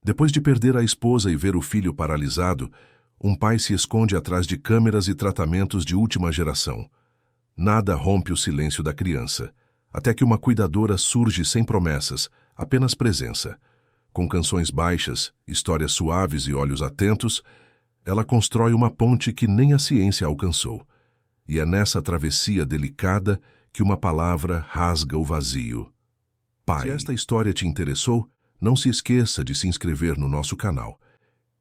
Depois de perder a esposa e ver o filho paralisado, um pai se esconde atrás de câmeras e tratamentos de última geração. Nada rompe o silêncio da criança, até que uma cuidadora surge sem promessas, apenas presença. Com canções baixas, histórias suaves e olhos atentos, ela constrói uma ponte que nem a ciência alcançou. E é nessa travessia delicada que uma palavra rasga o vazio. Pai. Se esta história te interessou, não se esqueça de se inscrever no nosso canal.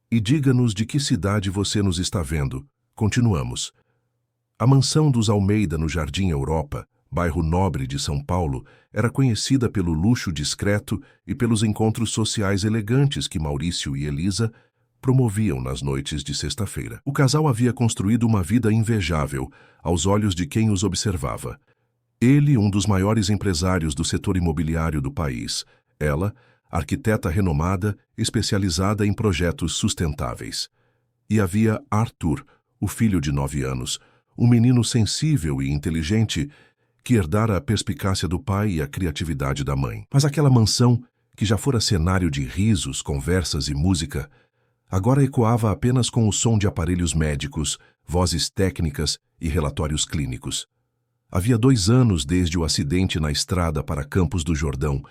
E diga-nos de que cidade você nos está vendo. Continuamos. A mansão dos Almeida no Jardim Europa, bairro nobre de São Paulo, era conhecida pelo luxo discreto e pelos encontros sociais elegantes que Maurício e Elisa promoviam nas noites de sexta-feira. O casal havia construído uma vida invejável aos olhos de quem os observava. Ele, um dos maiores empresários do setor imobiliário do país. Ela, arquiteta renomada, especializada em projetos sustentáveis. E havia Arthur, o filho de 9 anos, um menino sensível e inteligente que herdara a perspicácia do pai e a criatividade da mãe. Mas aquela mansão, que já fora cenário de risos, conversas e música, agora ecoava apenas com o som de aparelhos médicos, vozes técnicas e relatórios clínicos. Havia 2 anos desde o acidente na estrada para Campos do Jordão,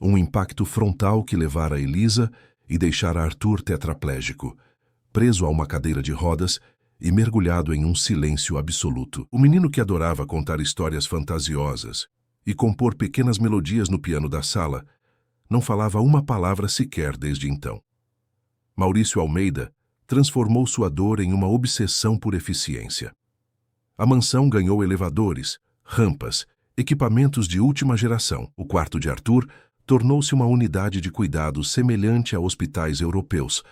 um impacto frontal que levara Elisa e deixara Arthur tetraplégico, preso a uma cadeira de rodas e mergulhado em um silêncio absoluto. O menino que adorava contar histórias fantasiosas e compor pequenas melodias no piano da sala, não falava uma palavra sequer desde então. Maurício Almeida transformou sua dor em uma obsessão por eficiência. A mansão ganhou elevadores, rampas, equipamentos de última geração. O quarto de Arthur tornou-se uma unidade de cuidados semelhante a hospitais europeus,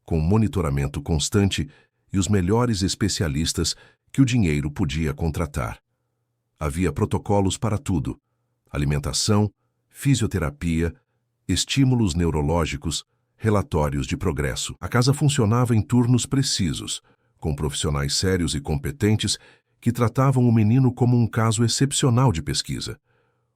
com monitoramento constante e os melhores especialistas que o dinheiro podia contratar. Havia protocolos para tudo: alimentação, fisioterapia, estímulos neurológicos, relatórios de progresso. A casa funcionava em turnos precisos, com profissionais sérios e competentes que tratavam o menino como um caso excepcional de pesquisa.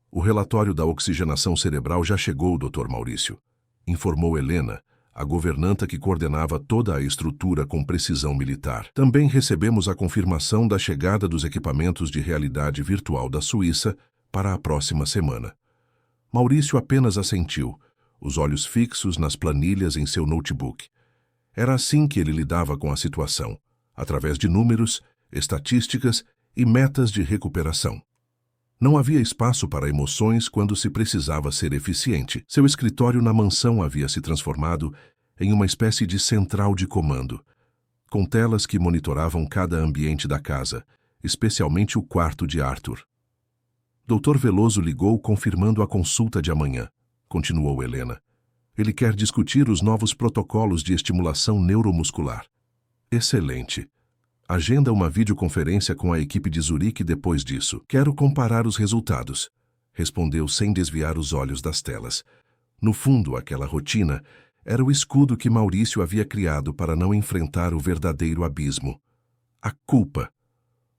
O relatório da oxigenação cerebral já chegou, Dr. Maurício, informou Helena, a governanta que coordenava toda a estrutura com precisão militar. Também recebemos a confirmação da chegada dos equipamentos de realidade virtual da Suíça para a próxima semana. Maurício apenas assentiu, os olhos fixos nas planilhas em seu notebook. Era assim que ele lidava com a situação, através de números, estatísticas e metas de recuperação. Não havia espaço para emoções quando se precisava ser eficiente. Seu escritório na mansão havia se transformado em uma espécie de central de comando, com telas que monitoravam cada ambiente da casa, especialmente o quarto de Arthur. Dr. Veloso ligou confirmando a consulta de amanhã, continuou Helena. Ele quer discutir os novos protocolos de estimulação neuromuscular. Excelente. Agenda uma videoconferência com a equipe de Zurique depois disso. Quero comparar os resultados, respondeu sem desviar os olhos das telas. No fundo, aquela rotina era o escudo que Maurício havia criado para não enfrentar o verdadeiro abismo. A culpa.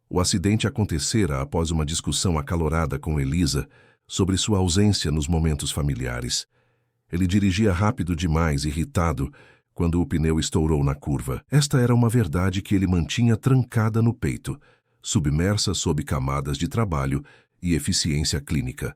O acidente acontecera após uma discussão acalorada com Elisa sobre sua ausência nos momentos familiares. Ele dirigia rápido demais, irritado, quando o pneu estourou na curva. Esta era uma verdade que ele mantinha trancada no peito, submersa sob camadas de trabalho e eficiência clínica.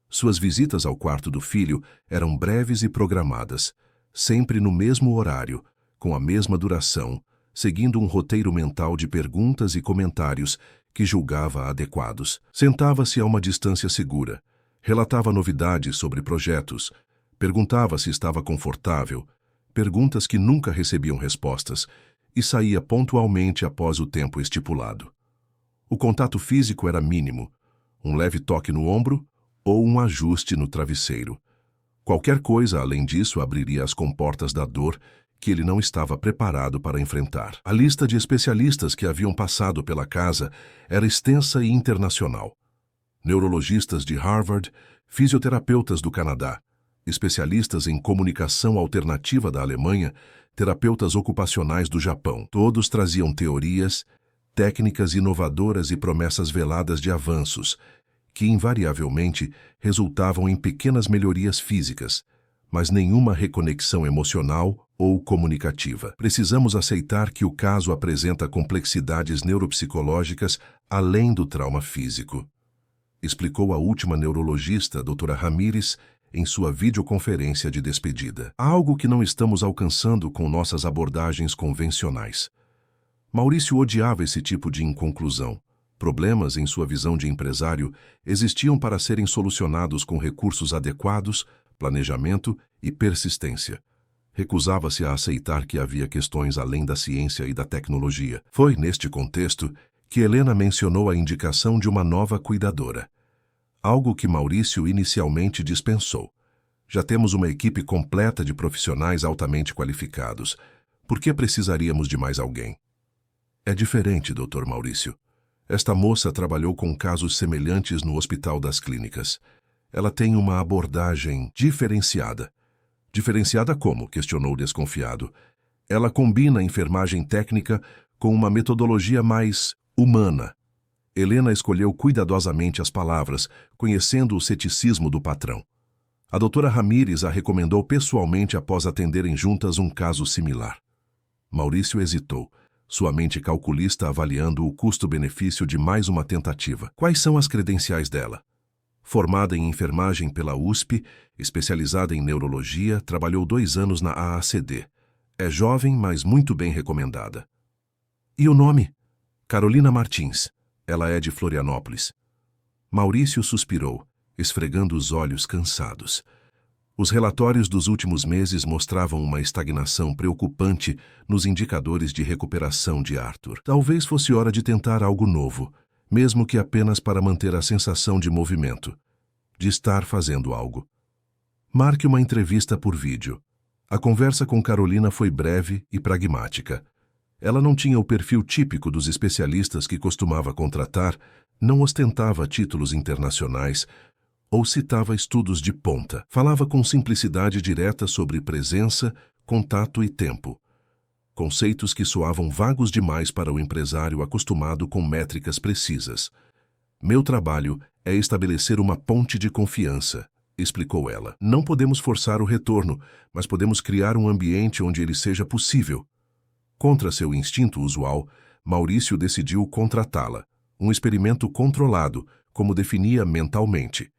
Suas visitas ao quarto do filho eram breves e programadas, sempre no mesmo horário, com a mesma duração, seguindo um roteiro mental de perguntas e comentários que julgava adequados. Sentava-se a uma distância segura, relatava novidades sobre projetos, perguntava se estava confortável, perguntas que nunca recebiam respostas, e saía pontualmente após o tempo estipulado. O contato físico era mínimo, um leve toque no ombro ou um ajuste no travesseiro. Qualquer coisa além disso abriria as comportas da dor que ele não estava preparado para enfrentar. A lista de especialistas que haviam passado pela casa era extensa e internacional. Neurologistas de Harvard, fisioterapeutas do Canadá, especialistas em comunicação alternativa da Alemanha, terapeutas ocupacionais do Japão. Todos traziam teorias, técnicas inovadoras e promessas veladas de avanços, que invariavelmente resultavam em pequenas melhorias físicas, mas nenhuma reconexão emocional ou comunicativa. Precisamos aceitar que o caso apresenta complexidades neuropsicológicas além do trauma físico, explicou a última neurologista, doutora Ramírez, em sua videoconferência de despedida. Algo que não estamos alcançando com nossas abordagens convencionais. Maurício odiava esse tipo de inconclusão. Problemas, em sua visão de empresário, existiam para serem solucionados com recursos adequados, planejamento e persistência. Recusava-se a aceitar que havia questões além da ciência e da tecnologia. Foi, neste contexto, que Helena mencionou a indicação de uma nova cuidadora. Algo que Maurício inicialmente dispensou. Já temos uma equipe completa de profissionais altamente qualificados. Por que precisaríamos de mais alguém? É diferente, Dr. Maurício. Esta moça trabalhou com casos semelhantes no Hospital das Clínicas. Ela tem uma abordagem diferenciada. Diferenciada como? Questionou desconfiado. Ela combina a enfermagem técnica com uma metodologia mais humana. Helena escolheu cuidadosamente as palavras, conhecendo o ceticismo do patrão. A doutora Ramírez a recomendou pessoalmente após atenderem juntas um caso similar. Maurício hesitou, sua mente calculista avaliando o custo-benefício de mais uma tentativa. Quais são as credenciais dela? Formada em enfermagem pela USP, especializada em neurologia, trabalhou 2 anos na AACD. É jovem, mas muito bem recomendada. E o nome? Carolina Martins. Ela é de Florianópolis. Maurício suspirou, esfregando os olhos cansados. Os relatórios dos últimos meses mostravam uma estagnação preocupante nos indicadores de recuperação de Arthur. Talvez fosse hora de tentar algo novo, mesmo que apenas para manter a sensação de movimento, de estar fazendo algo. Marque uma entrevista por vídeo. A conversa com Carolina foi breve e pragmática. Ela não tinha o perfil típico dos especialistas que costumava contratar, não ostentava títulos internacionais ou citava estudos de ponta. Falava com simplicidade direta sobre presença, contato e tempo. Conceitos que soavam vagos demais para o empresário acostumado com métricas precisas. Meu trabalho é estabelecer uma ponte de confiança, explicou ela. Não podemos forçar o retorno, mas podemos criar um ambiente onde ele seja possível. Contra seu instinto usual, Maurício decidiu contratá-la. Um experimento controlado, como definia mentalmente.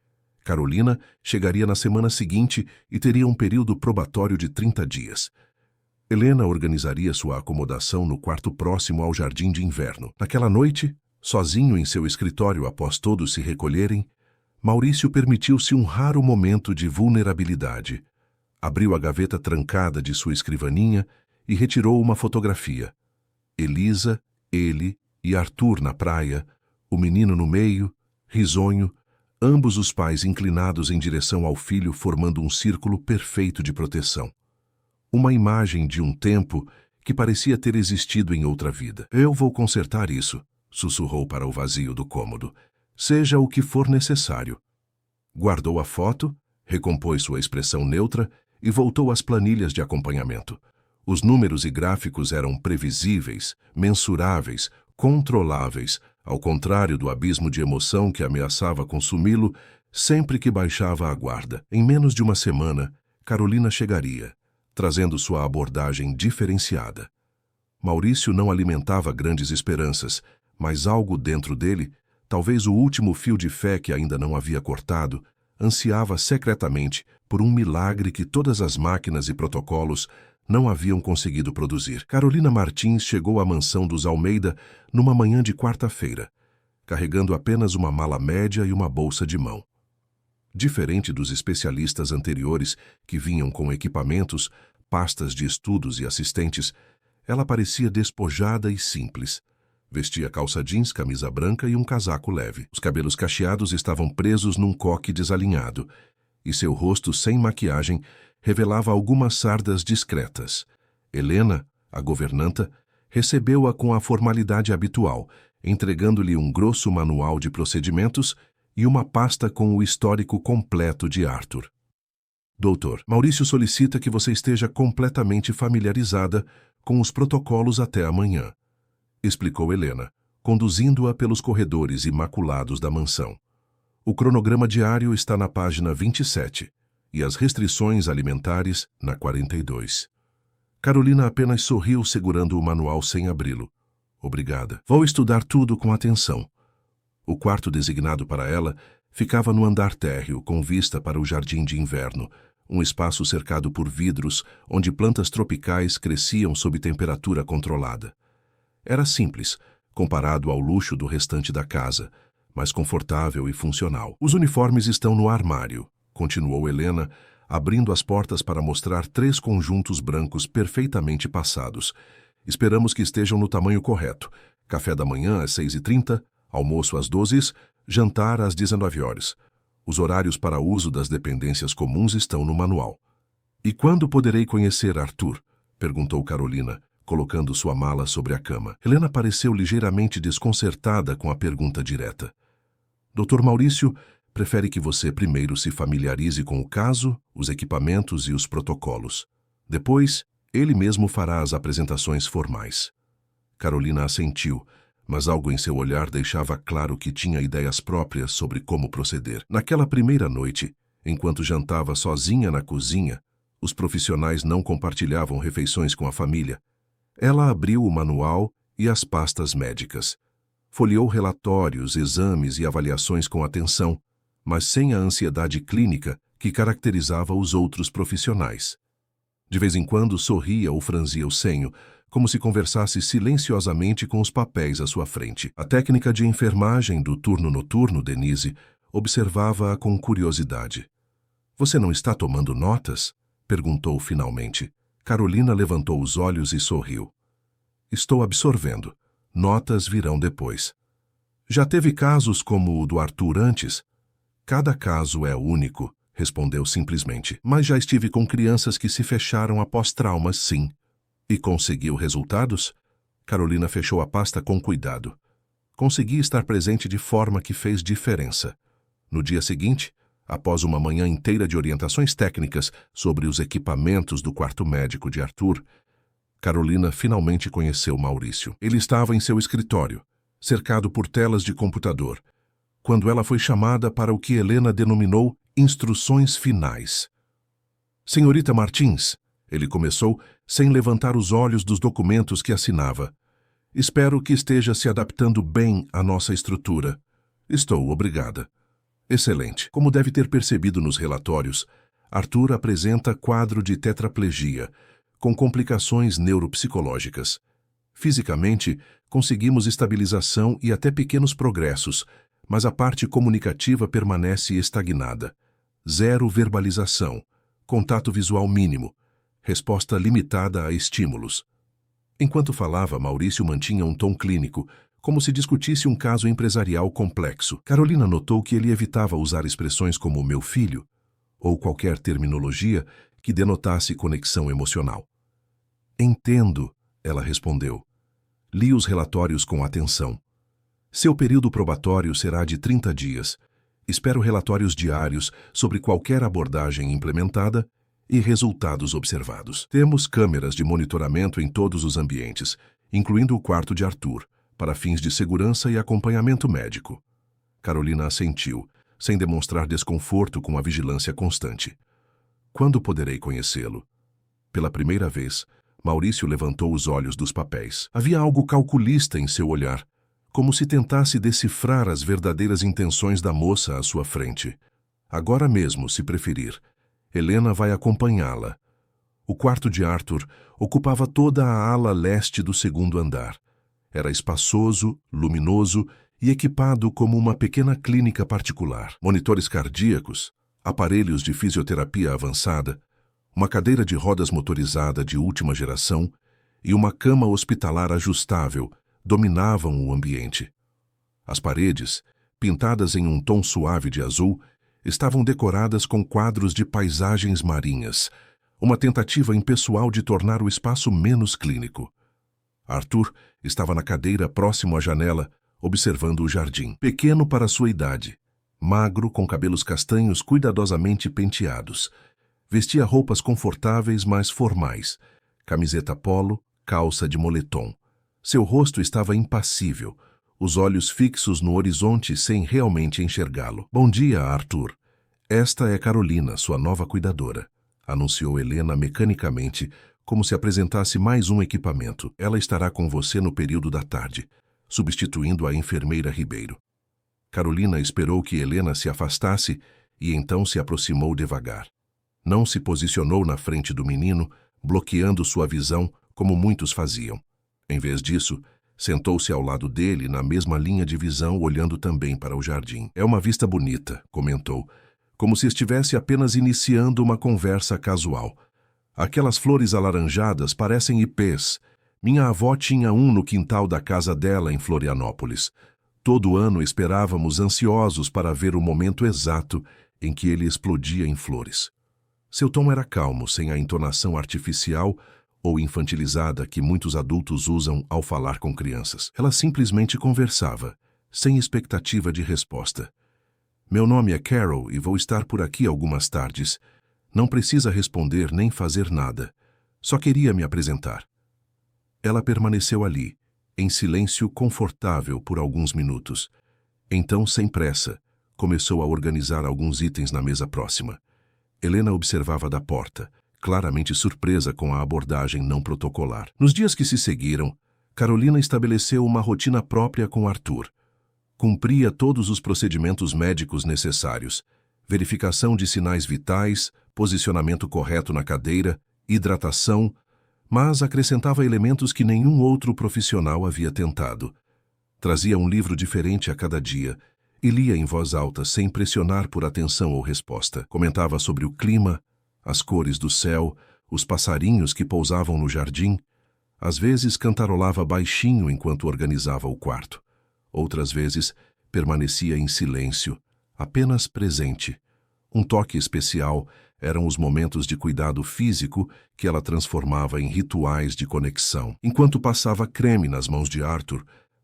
Carolina chegaria na semana seguinte e teria um período probatório de 30 dias. Helena organizaria sua acomodação no quarto próximo ao jardim de inverno. Naquela noite, sozinho em seu escritório após todos se recolherem, Maurício permitiu-se um raro momento de vulnerabilidade. Abriu a gaveta trancada de sua escrivaninha e retirou uma fotografia. Elisa, ele e Arthur na praia, o menino no meio, risonho, ambos os pais inclinados em direção ao filho formando um círculo perfeito de proteção. Uma imagem de um tempo que parecia ter existido em outra vida. Eu vou consertar isso, sussurrou para o vazio do cômodo. Seja o que for necessário. Guardou a foto, recompôs sua expressão neutra e voltou às planilhas de acompanhamento. Os números e gráficos eram previsíveis, mensuráveis, controláveis, ao contrário do abismo de emoção que ameaçava consumi-lo sempre que baixava a guarda. Em menos de uma semana, Carolina chegaria, trazendo sua abordagem diferenciada. Maurício não alimentava grandes esperanças, mas algo dentro dele, talvez o último fio de fé que ainda não havia cortado, ansiava secretamente por um milagre que todas as máquinas e protocolos não haviam conseguido produzir. Carolina Martins chegou à mansão dos Almeida numa manhã de quarta-feira, carregando apenas uma mala média e uma bolsa de mão. Diferente dos especialistas anteriores que vinham com equipamentos, pastas de estudos e assistentes, ela parecia despojada e simples. Vestia calça jeans, camisa branca e um casaco leve. Os cabelos cacheados estavam presos num coque desalinhado, e seu rosto sem maquiagem revelava algumas sardas discretas. Helena, a governanta, recebeu-a com a formalidade habitual, entregando-lhe um grosso manual de procedimentos e uma pasta com o histórico completo de Arthur. Doutor, Maurício solicita que você esteja completamente familiarizada com os protocolos até amanhã, explicou Helena, conduzindo-a pelos corredores imaculados da mansão. O cronograma diário está na página 27. e as restrições alimentares na 42. Carolina apenas sorriu segurando o manual sem abri-lo. Obrigada. Vou estudar tudo com atenção. O quarto designado para ela ficava no andar térreo, com vista para o jardim de inverno, um espaço cercado por vidros, onde plantas tropicais cresciam sob temperatura controlada. Era simples, comparado ao luxo do restante da casa, mas confortável e funcional. Os uniformes estão no armário, continuou Helena, abrindo as portas para mostrar 3 conjuntos brancos perfeitamente passados. Esperamos que estejam no tamanho correto. Café da manhã às 6h30, almoço às 12h, jantar às 19h. Os horários para uso das dependências comuns estão no manual. E quando poderei conhecer Arthur? Perguntou Carolina, colocando sua mala sobre a cama. Helena pareceu ligeiramente desconcertada com a pergunta direta. Dr. Maurício prefere que você primeiro se familiarize com o caso, os equipamentos e os protocolos. Depois, ele mesmo fará as apresentações formais. Carolina assentiu, mas algo em seu olhar deixava claro que tinha ideias próprias sobre como proceder. Naquela primeira noite, enquanto jantava sozinha na cozinha, os profissionais não compartilhavam refeições com a família. Ela abriu o manual e as pastas médicas. Folheou relatórios, exames e avaliações com atenção, mas sem a ansiedade clínica que caracterizava os outros profissionais. De vez em quando sorria ou franzia o senho, como se conversasse silenciosamente com os papéis à sua frente. A técnica de enfermagem do turno noturno, Denise, observava-a com curiosidade. Você não está tomando notas? Perguntou finalmente. Carolina levantou os olhos e sorriu. Estou absorvendo. Notas virão depois. Já teve casos como o do Arthur antes? Cada caso é único, respondeu simplesmente. Mas já estive com crianças que se fecharam após traumas, sim. E conseguiu resultados? Carolina fechou a pasta com cuidado. Consegui estar presente de forma que fez diferença. No dia seguinte, após uma manhã inteira de orientações técnicas sobre os equipamentos do quarto médico de Arthur, Carolina finalmente conheceu Maurício. Ele estava em seu escritório, cercado por telas de computador, quando ela foi chamada para o que Helena denominou instruções finais. Senhorita Martins, ele começou, sem levantar os olhos dos documentos que assinava. Espero que esteja se adaptando bem à nossa estrutura. Estou, obrigada. Excelente. Como deve ter percebido nos relatórios, Arthur apresenta quadro de tetraplegia, com complicações neuropsicológicas. Fisicamente, conseguimos estabilização e até pequenos progressos, mas a parte comunicativa permanece estagnada. 0 verbalização, contato visual mínimo, resposta limitada a estímulos. Enquanto falava, Maurício mantinha um tom clínico, como se discutisse um caso empresarial complexo. Carolina notou que ele evitava usar expressões como meu filho, ou qualquer terminologia que denotasse conexão emocional. Entendo, ela respondeu. Li os relatórios com atenção. Seu período probatório será de 30 dias. Espero relatórios diários sobre qualquer abordagem implementada e resultados observados. Temos câmeras de monitoramento em todos os ambientes, incluindo o quarto de Arthur, para fins de segurança e acompanhamento médico. Carolina assentiu, sem demonstrar desconforto com a vigilância constante. Quando poderei conhecê-lo? Pela primeira vez, Maurício levantou os olhos dos papéis. Havia algo calculista em seu olhar, como se tentasse decifrar as verdadeiras intenções da moça à sua frente. Agora mesmo, se preferir, Helena vai acompanhá-la. O quarto de Arthur ocupava toda a ala leste do segundo andar. Era espaçoso, luminoso e equipado como uma pequena clínica particular. Monitores cardíacos, aparelhos de fisioterapia avançada, uma cadeira de rodas motorizada de última geração e uma cama hospitalar ajustável dominavam o ambiente. As paredes, pintadas em um tom suave de azul, estavam decoradas com quadros de paisagens marinhas, uma tentativa impessoal de tornar o espaço menos clínico. Arthur estava na cadeira próximo à janela, observando o jardim. Pequeno para sua idade, magro, com cabelos castanhos cuidadosamente penteados. Vestia roupas confortáveis, mas formais. Camiseta polo, calça de moletom. Seu rosto estava impassível, os olhos fixos no horizonte sem realmente enxergá-lo. Bom dia, Arthur. Esta é Carolina, sua nova cuidadora, anunciou Helena mecanicamente, como se apresentasse mais um equipamento. Ela estará com você no período da tarde, substituindo a enfermeira Ribeiro. Carolina esperou que Helena se afastasse e então se aproximou devagar. Não se posicionou na frente do menino, bloqueando sua visão como muitos faziam. Em vez disso, sentou-se ao lado dele, na mesma linha de visão, olhando também para o jardim. É uma vista bonita, comentou, como se estivesse apenas iniciando uma conversa casual. Aquelas flores alaranjadas parecem ipês. Minha avó tinha um no quintal da casa dela em Florianópolis. Todo ano esperávamos ansiosos para ver o momento exato em que ele explodia em flores. Seu tom era calmo, sem a entonação artificial ou infantilizada que muitos adultos usam ao falar com crianças. Ela simplesmente conversava, sem expectativa de resposta. Meu nome é Carol e vou estar por aqui algumas tardes. Não precisa responder nem fazer nada. Só queria me apresentar. Ela permaneceu ali, em silêncio confortável por alguns minutos. Então, sem pressa, começou a organizar alguns itens na mesa próxima. Helena observava da porta, claramente surpresa com a abordagem não protocolar. Nos dias que se seguiram, Carolina estabeleceu uma rotina própria com Arthur. Cumpria todos os procedimentos médicos necessários: verificação de sinais vitais, posicionamento correto na cadeira, hidratação, mas acrescentava elementos que nenhum outro profissional havia tentado. Trazia um livro diferente a cada dia e lia em voz alta, sem pressionar por atenção ou resposta. Comentava sobre o clima, as cores do céu, os passarinhos que pousavam no jardim. Às vezes cantarolava baixinho enquanto organizava o quarto. Outras vezes permanecia em silêncio, apenas presente. Um toque especial eram os momentos de cuidado físico que ela transformava em rituais de conexão, enquanto passava creme nas mãos de Arthur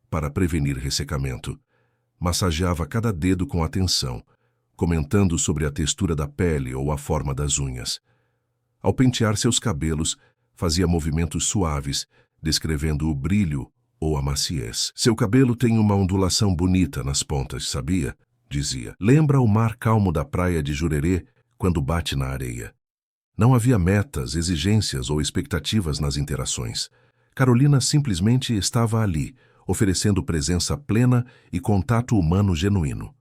para prevenir ressecamento. Massageava cada dedo com atenção, comentando sobre a textura da pele ou a forma das unhas. Ao pentear seus cabelos, fazia movimentos suaves, descrevendo o brilho ou a maciez. Seu cabelo tem uma ondulação bonita nas pontas, sabia? Dizia. Lembra o mar calmo da praia de Jurerê quando bate na areia. Não havia metas, exigências ou expectativas nas interações. Carolina simplesmente estava ali, oferecendo presença plena e contato humano genuíno.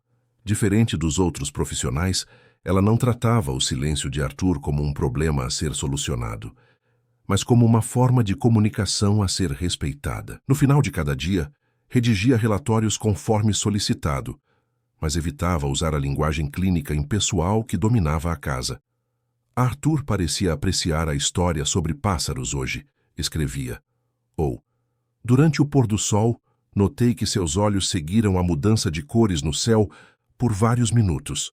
Diferente dos outros profissionais, ela não tratava o silêncio de Arthur como um problema a ser solucionado, mas como uma forma de comunicação a ser respeitada. No final de cada dia, redigia relatórios conforme solicitado, mas evitava usar a linguagem clínica impessoal que dominava a casa. Arthur parecia apreciar a história sobre pássaros hoje, escrevia. Ou, durante o pôr do sol, notei que seus olhos seguiram a mudança de cores no céu por vários minutos.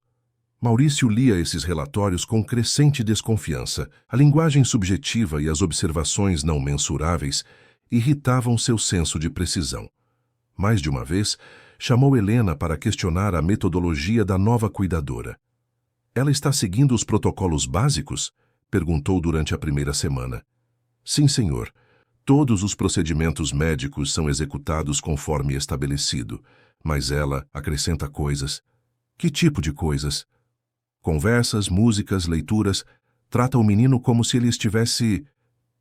Maurício lia esses relatórios com crescente desconfiança. A linguagem subjetiva e as observações não mensuráveis irritavam seu senso de precisão. Mais de uma vez, chamou Helena para questionar a metodologia da nova cuidadora. Ela está seguindo os protocolos básicos? Perguntou durante a primeira semana. Sim, senhor. Todos os procedimentos médicos são executados conforme estabelecido, mas ela acrescenta coisas. Que tipo de coisas? Conversas, músicas, leituras. Trata o menino como se ele estivesse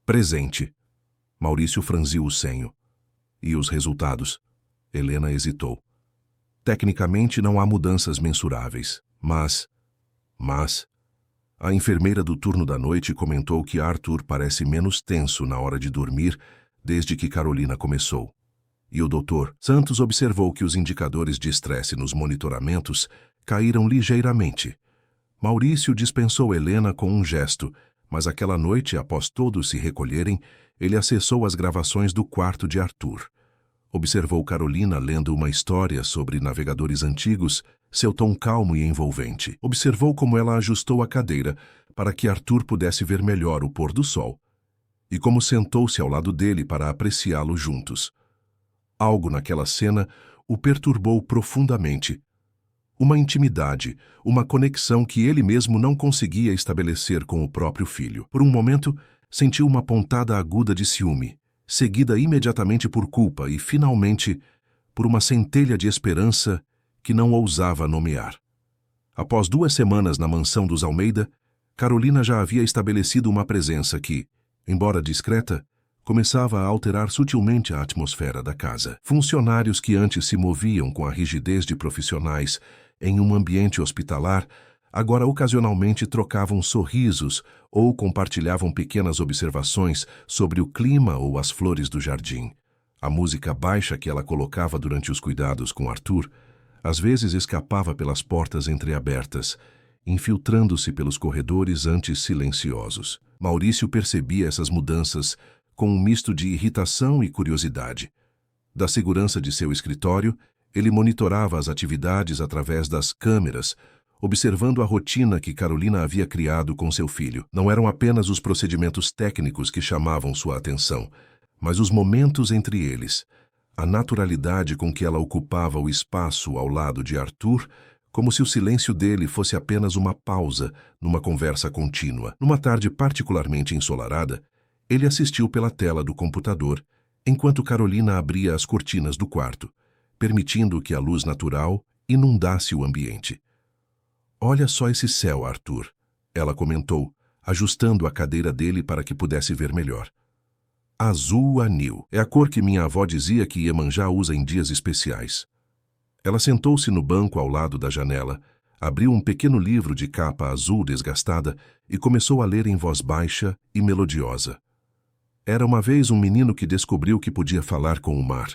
presente. Maurício franziu o senho. E os resultados? Helena hesitou. Tecnicamente não há mudanças mensuráveis, mas... A enfermeira do turno da noite comentou que Arthur parece menos tenso na hora de dormir desde que Carolina começou. E o Dr. Santos observou que os indicadores de estresse nos monitoramentos caíram ligeiramente. Maurício dispensou Helena com um gesto, mas aquela noite, após todos se recolherem, ele acessou as gravações do quarto de Arthur. Observou Carolina lendo uma história sobre navegadores antigos, seu tom calmo e envolvente. Observou como ela ajustou a cadeira para que Arthur pudesse ver melhor o pôr do sol, e como sentou-se ao lado dele para apreciá-lo juntos. Algo naquela cena o perturbou profundamente. Uma intimidade, uma conexão que ele mesmo não conseguia estabelecer com o próprio filho. Por um momento, sentiu uma pontada aguda de ciúme, seguida imediatamente por culpa e, finalmente, por uma centelha de esperança que não ousava nomear. Após 2 semanas na mansão dos Almeida, Carolina já havia estabelecido uma presença que, embora discreta, começava a alterar sutilmente a atmosfera da casa. Funcionários que antes se moviam com a rigidez de profissionais em um ambiente hospitalar, agora ocasionalmente trocavam sorrisos ou compartilhavam pequenas observações sobre o clima ou as flores do jardim. A música baixa que ela colocava durante os cuidados com Arthur às vezes escapava pelas portas entreabertas, infiltrando-se pelos corredores antes silenciosos. Maurício percebia essas mudanças com um misto de irritação e curiosidade. Da segurança de seu escritório, ele monitorava as atividades através das câmeras, observando a rotina que Carolina havia criado com seu filho. Não eram apenas os procedimentos técnicos que chamavam sua atenção, mas os momentos entre eles, a naturalidade com que ela ocupava o espaço ao lado de Arthur, como se o silêncio dele fosse apenas uma pausa numa conversa contínua. Numa tarde particularmente ensolarada, ele assistiu pela tela do computador, enquanto Carolina abria as cortinas do quarto, permitindo que a luz natural inundasse o ambiente. "Olha só esse céu, Arthur", ela comentou, ajustando a cadeira dele para que pudesse ver melhor. "Azul anil. É a cor que minha avó dizia que Iemanjá usa em dias especiais." Ela sentou-se no banco ao lado da janela, abriu um pequeno livro de capa azul desgastada e começou a ler em voz baixa e melodiosa. Era uma vez um menino que descobriu que podia falar com o mar.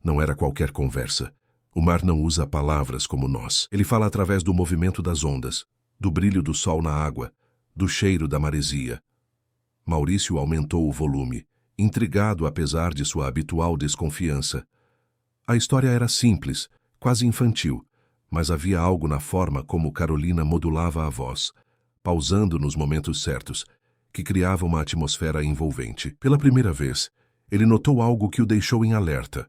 Não era qualquer conversa. O mar não usa palavras como nós. Ele fala através do movimento das ondas, do brilho do sol na água, do cheiro da maresia. Maurício aumentou o volume, intrigado apesar de sua habitual desconfiança. A história era simples, quase infantil, mas havia algo na forma como Carolina modulava a voz, pausando nos momentos certos, que criava uma atmosfera envolvente. Pela primeira vez, ele notou algo que o deixou em alerta.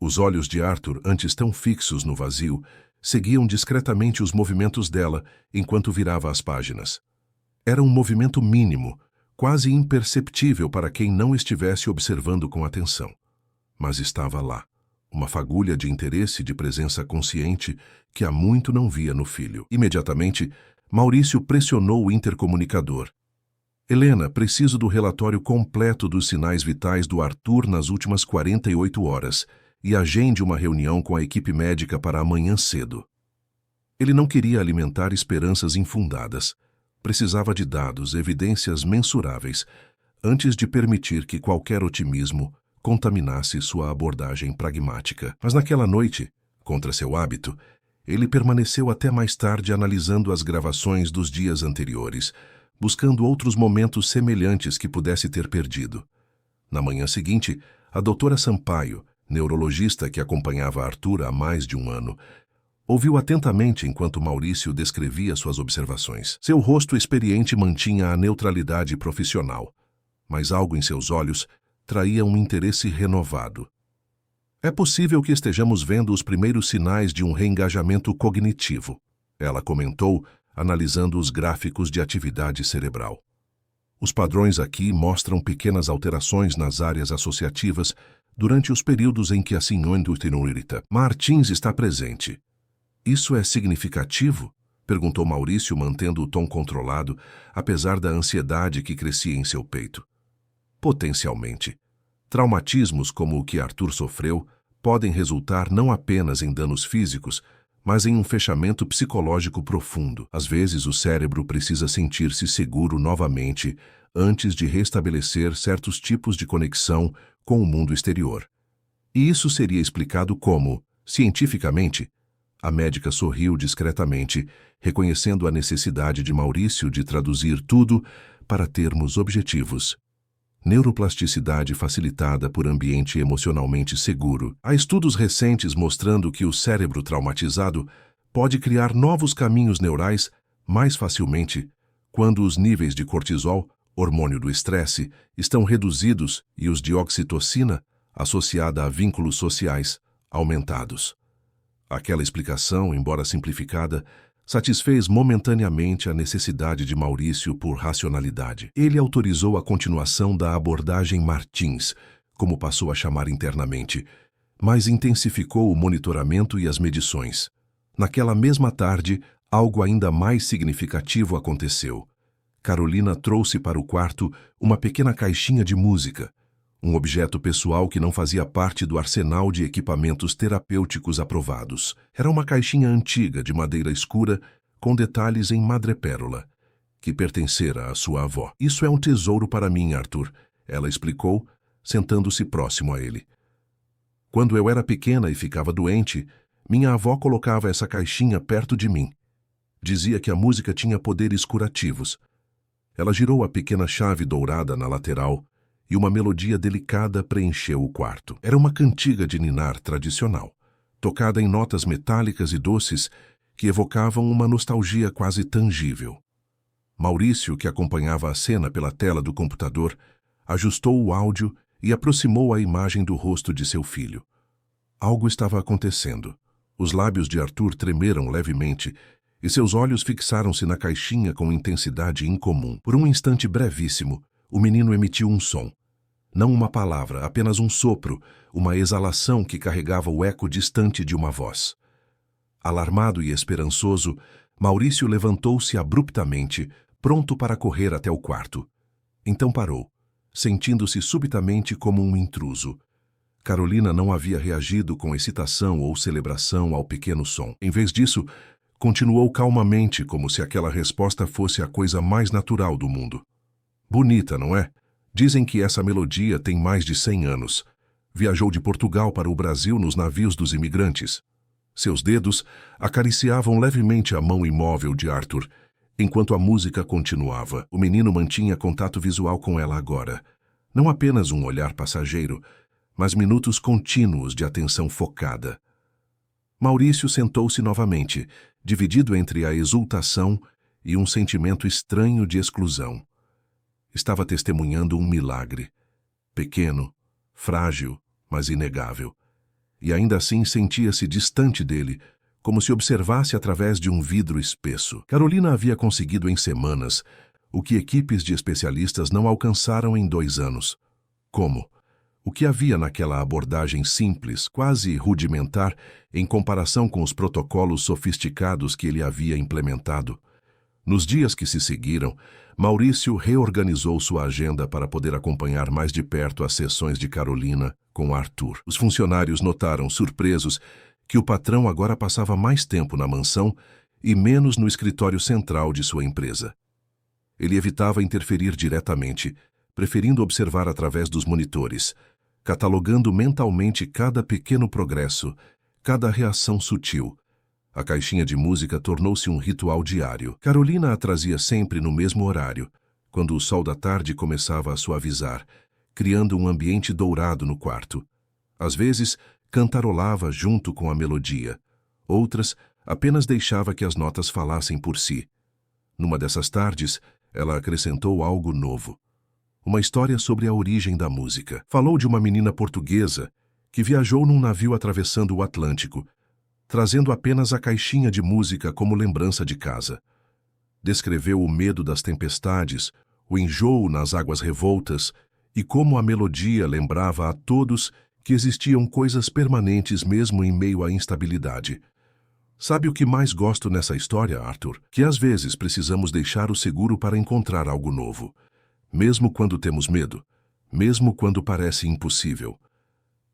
Os olhos de Arthur, antes tão fixos no vazio, seguiam discretamente os movimentos dela enquanto virava as páginas. Era um movimento mínimo, quase imperceptível para quem não estivesse observando com atenção. Mas estava lá, uma fagulha de interesse e de presença consciente que há muito não via no filho. Imediatamente, Maurício pressionou o intercomunicador. "Helena, preciso do relatório completo dos sinais vitais do Arthur nas últimas 48 horas e agende uma reunião com a equipe médica para amanhã cedo." Ele não queria alimentar esperanças infundadas. Precisava de dados, evidências mensuráveis, antes de permitir que qualquer otimismo contaminasse sua abordagem pragmática. Mas naquela noite, contra seu hábito, ele permaneceu até mais tarde analisando as gravações dos dias anteriores, buscando outros momentos semelhantes que pudesse ter perdido. Na manhã seguinte, a doutora Sampaio, neurologista que acompanhava Arthur há mais de um ano, ouviu atentamente enquanto Maurício descrevia suas observações. Seu rosto experiente mantinha a neutralidade profissional, mas algo em seus olhos traía um interesse renovado. "É possível que estejamos vendo os primeiros sinais de um reengajamento cognitivo", ela comentou, analisando os gráficos de atividade cerebral. "Os padrões aqui mostram pequenas alterações nas áreas associativas durante os períodos em que a senhora Martins está presente." "Isso é significativo?" perguntou Maurício, mantendo o tom controlado, apesar da ansiedade que crescia em seu peito. "Potencialmente. Traumatismos como o que Arthur sofreu podem resultar não apenas em danos físicos, mas em um fechamento psicológico profundo. Às vezes o cérebro precisa sentir-se seguro novamente antes de restabelecer certos tipos de conexão com o mundo exterior. E isso seria explicado como, cientificamente." A médica sorriu discretamente, reconhecendo a necessidade de Maurício de traduzir tudo para termos objetivos. "Neuroplasticidade facilitada por ambiente emocionalmente seguro. Há estudos recentes mostrando que o cérebro traumatizado pode criar novos caminhos neurais mais facilmente quando os níveis de cortisol, hormônio do estresse, estão reduzidos e os de oxitocina, associada a vínculos sociais, aumentados." Aquela explicação, embora simplificada, satisfez momentaneamente a necessidade de Maurício por racionalidade. Ele autorizou a continuação da abordagem Martins, como passou a chamar internamente, mas intensificou o monitoramento e as medições. Naquela mesma tarde, Algo ainda mais significativo aconteceu. Carolina trouxe para o quarto uma pequena caixinha de música, um objeto pessoal que não fazia parte do arsenal de equipamentos terapêuticos aprovados. Era uma caixinha antiga de madeira escura com detalhes em madrepérola, que pertencera à sua avó. "Isso é um tesouro para mim, Arthur", ela explicou, sentando-se próximo a ele. "Quando eu era pequena e ficava doente, minha avó colocava essa caixinha perto de mim. Dizia que a música tinha poderes curativos." Ela girou a pequena chave dourada na lateral e uma melodia delicada preencheu o quarto. Era uma cantiga de ninar tradicional, tocada em notas metálicas e doces que evocavam uma nostalgia quase tangível. Maurício, que acompanhava a cena pela tela do computador, ajustou o áudio e aproximou a imagem do rosto de seu filho. Algo estava acontecendo. Os lábios de Arthur tremeram levemente e seus olhos fixaram-se na caixinha com intensidade incomum. Por um instante brevíssimo, o menino emitiu um som. Não uma palavra, apenas um sopro, uma exalação que carregava o eco distante de uma voz. Alarmado e esperançoso, Maurício levantou-se abruptamente, pronto para correr até o quarto. Então parou, sentindo-se subitamente como um intruso. Carolina não havia reagido com excitação ou celebração ao pequeno som. Em vez disso, continuou calmamente, como se aquela resposta fosse a coisa mais natural do mundo. "Bonita, não é? Dizem que essa melodia tem mais de 100 anos. Viajou de Portugal para o Brasil nos navios dos imigrantes." Seus dedos acariciavam levemente a mão imóvel de Arthur, enquanto a música continuava. O menino mantinha contato visual com ela agora. Não apenas um olhar passageiro, mas minutos contínuos de atenção focada. Maurício sentou-se novamente, dividido entre a exultação e um sentimento estranho de exclusão. Estava testemunhando um milagre. Pequeno, frágil, mas inegável. E ainda assim sentia-se distante dele, como se observasse através de um vidro espesso. Carolina havia conseguido em semanas o que equipes de especialistas não alcançaram em 2 anos. Como? O que havia naquela abordagem simples, quase rudimentar, em comparação com os protocolos sofisticados que ele havia implementado? Nos dias que se seguiram, Maurício reorganizou sua agenda para poder acompanhar mais de perto as sessões de Carolina com Arthur. Os funcionários notaram, surpresos, que o patrão agora passava mais tempo na mansão e menos no escritório central de sua empresa. Ele evitava interferir diretamente, preferindo observar através dos monitores, catalogando mentalmente cada pequeno progresso, cada reação sutil. A caixinha de música tornou-se um ritual diário. Carolina a trazia sempre no mesmo horário, quando o sol da tarde começava a suavizar, criando um ambiente dourado no quarto. Às vezes, cantarolava junto com a melodia. Outras, apenas deixava que as notas falassem por si. Numa dessas tardes, ela acrescentou algo novo. Uma história sobre a origem da música. Falou de uma menina portuguesa que viajou num navio atravessando o Atlântico, trazendo apenas a caixinha de música como lembrança de casa. Descreveu o medo das tempestades, o enjoo nas águas revoltas e como a melodia lembrava a todos que existiam coisas permanentes mesmo em meio à instabilidade. Sabe o que mais gosto nessa história, Arthur? Que às vezes precisamos deixar o seguro para encontrar algo novo. Mesmo quando temos medo, mesmo quando parece impossível.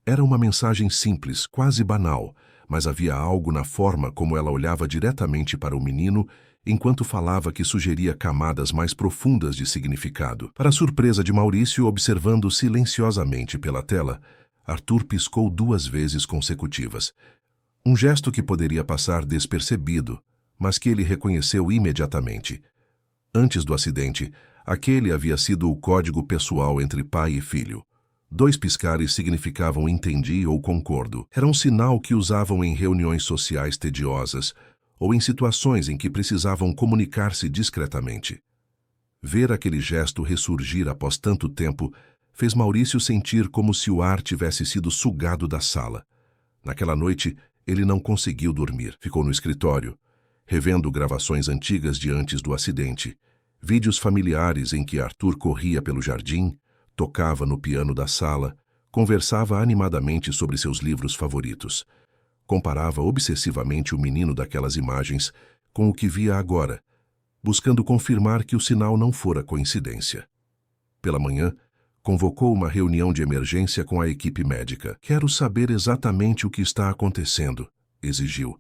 Era uma mensagem simples, quase banal, mas havia algo na forma como ela olhava diretamente para o menino enquanto falava que sugeria camadas mais profundas de significado. Para a surpresa de Maurício, observando silenciosamente pela tela, Arthur piscou 2 vezes consecutivas. Um gesto que poderia passar despercebido, mas que ele reconheceu imediatamente. Antes do acidente, aquele havia sido o código pessoal entre pai e filho. 2 piscares significavam entendi ou concordo. Era um sinal que usavam em reuniões sociais tediosas ou em situações em que precisavam comunicar-se discretamente. Ver aquele gesto ressurgir após tanto tempo fez Maurício sentir como se o ar tivesse sido sugado da sala. Naquela noite, ele não conseguiu dormir. Ficou no escritório, revendo gravações antigas de antes do acidente, vídeos familiares em que Arthur corria pelo jardim, tocava no piano da sala, conversava animadamente sobre seus livros favoritos. Comparava obsessivamente o menino daquelas imagens com o que via agora, buscando confirmar que o sinal não fora coincidência. Pela manhã, convocou uma reunião de emergência com a equipe médica. "Quero saber exatamente o que está acontecendo", exigiu,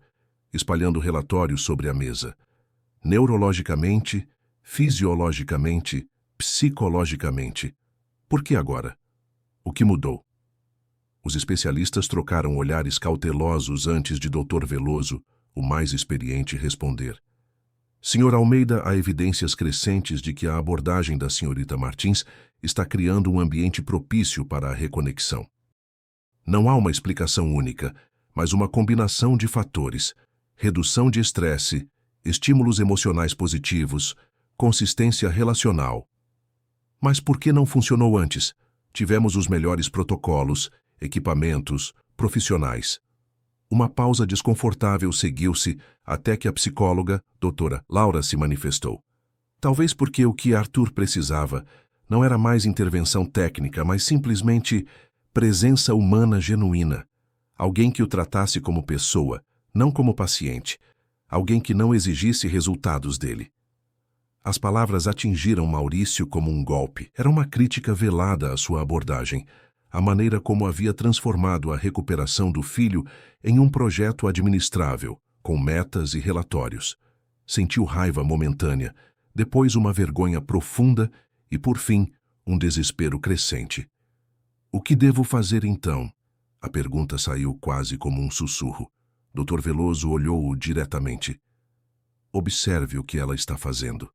espalhando relatórios sobre a mesa. "Neurologicamente, fisiologicamente, psicologicamente. Por que agora? O que mudou?" Os especialistas trocaram olhares cautelosos antes de Dr. Veloso, o mais experiente, responder. "Sr. Almeida, há evidências crescentes de que a abordagem da Srta. Martins está criando um ambiente propício para a reconexão. Não há uma explicação única, mas uma combinação de fatores: redução de estresse, estímulos emocionais positivos, consistência relacional. Mas por que não funcionou antes? Tivemos os melhores protocolos, equipamentos, profissionais." Uma pausa desconfortável seguiu-se até que a psicóloga, doutora Laura, se manifestou. Talvez porque o que Arthur precisava não era mais intervenção técnica, mas simplesmente presença humana genuína. Alguém que o tratasse como pessoa, não como paciente. Alguém que não exigisse resultados dele. As palavras atingiram Maurício como um golpe. Era uma crítica velada à sua abordagem, a maneira como havia transformado a recuperação do filho em um projeto administrável, com metas e relatórios. Sentiu raiva momentânea, depois uma vergonha profunda e, por fim, um desespero crescente. "O que devo fazer então?" A pergunta saiu quase como um sussurro. Dr. Veloso olhou-o diretamente. "Observe o que ela está fazendo.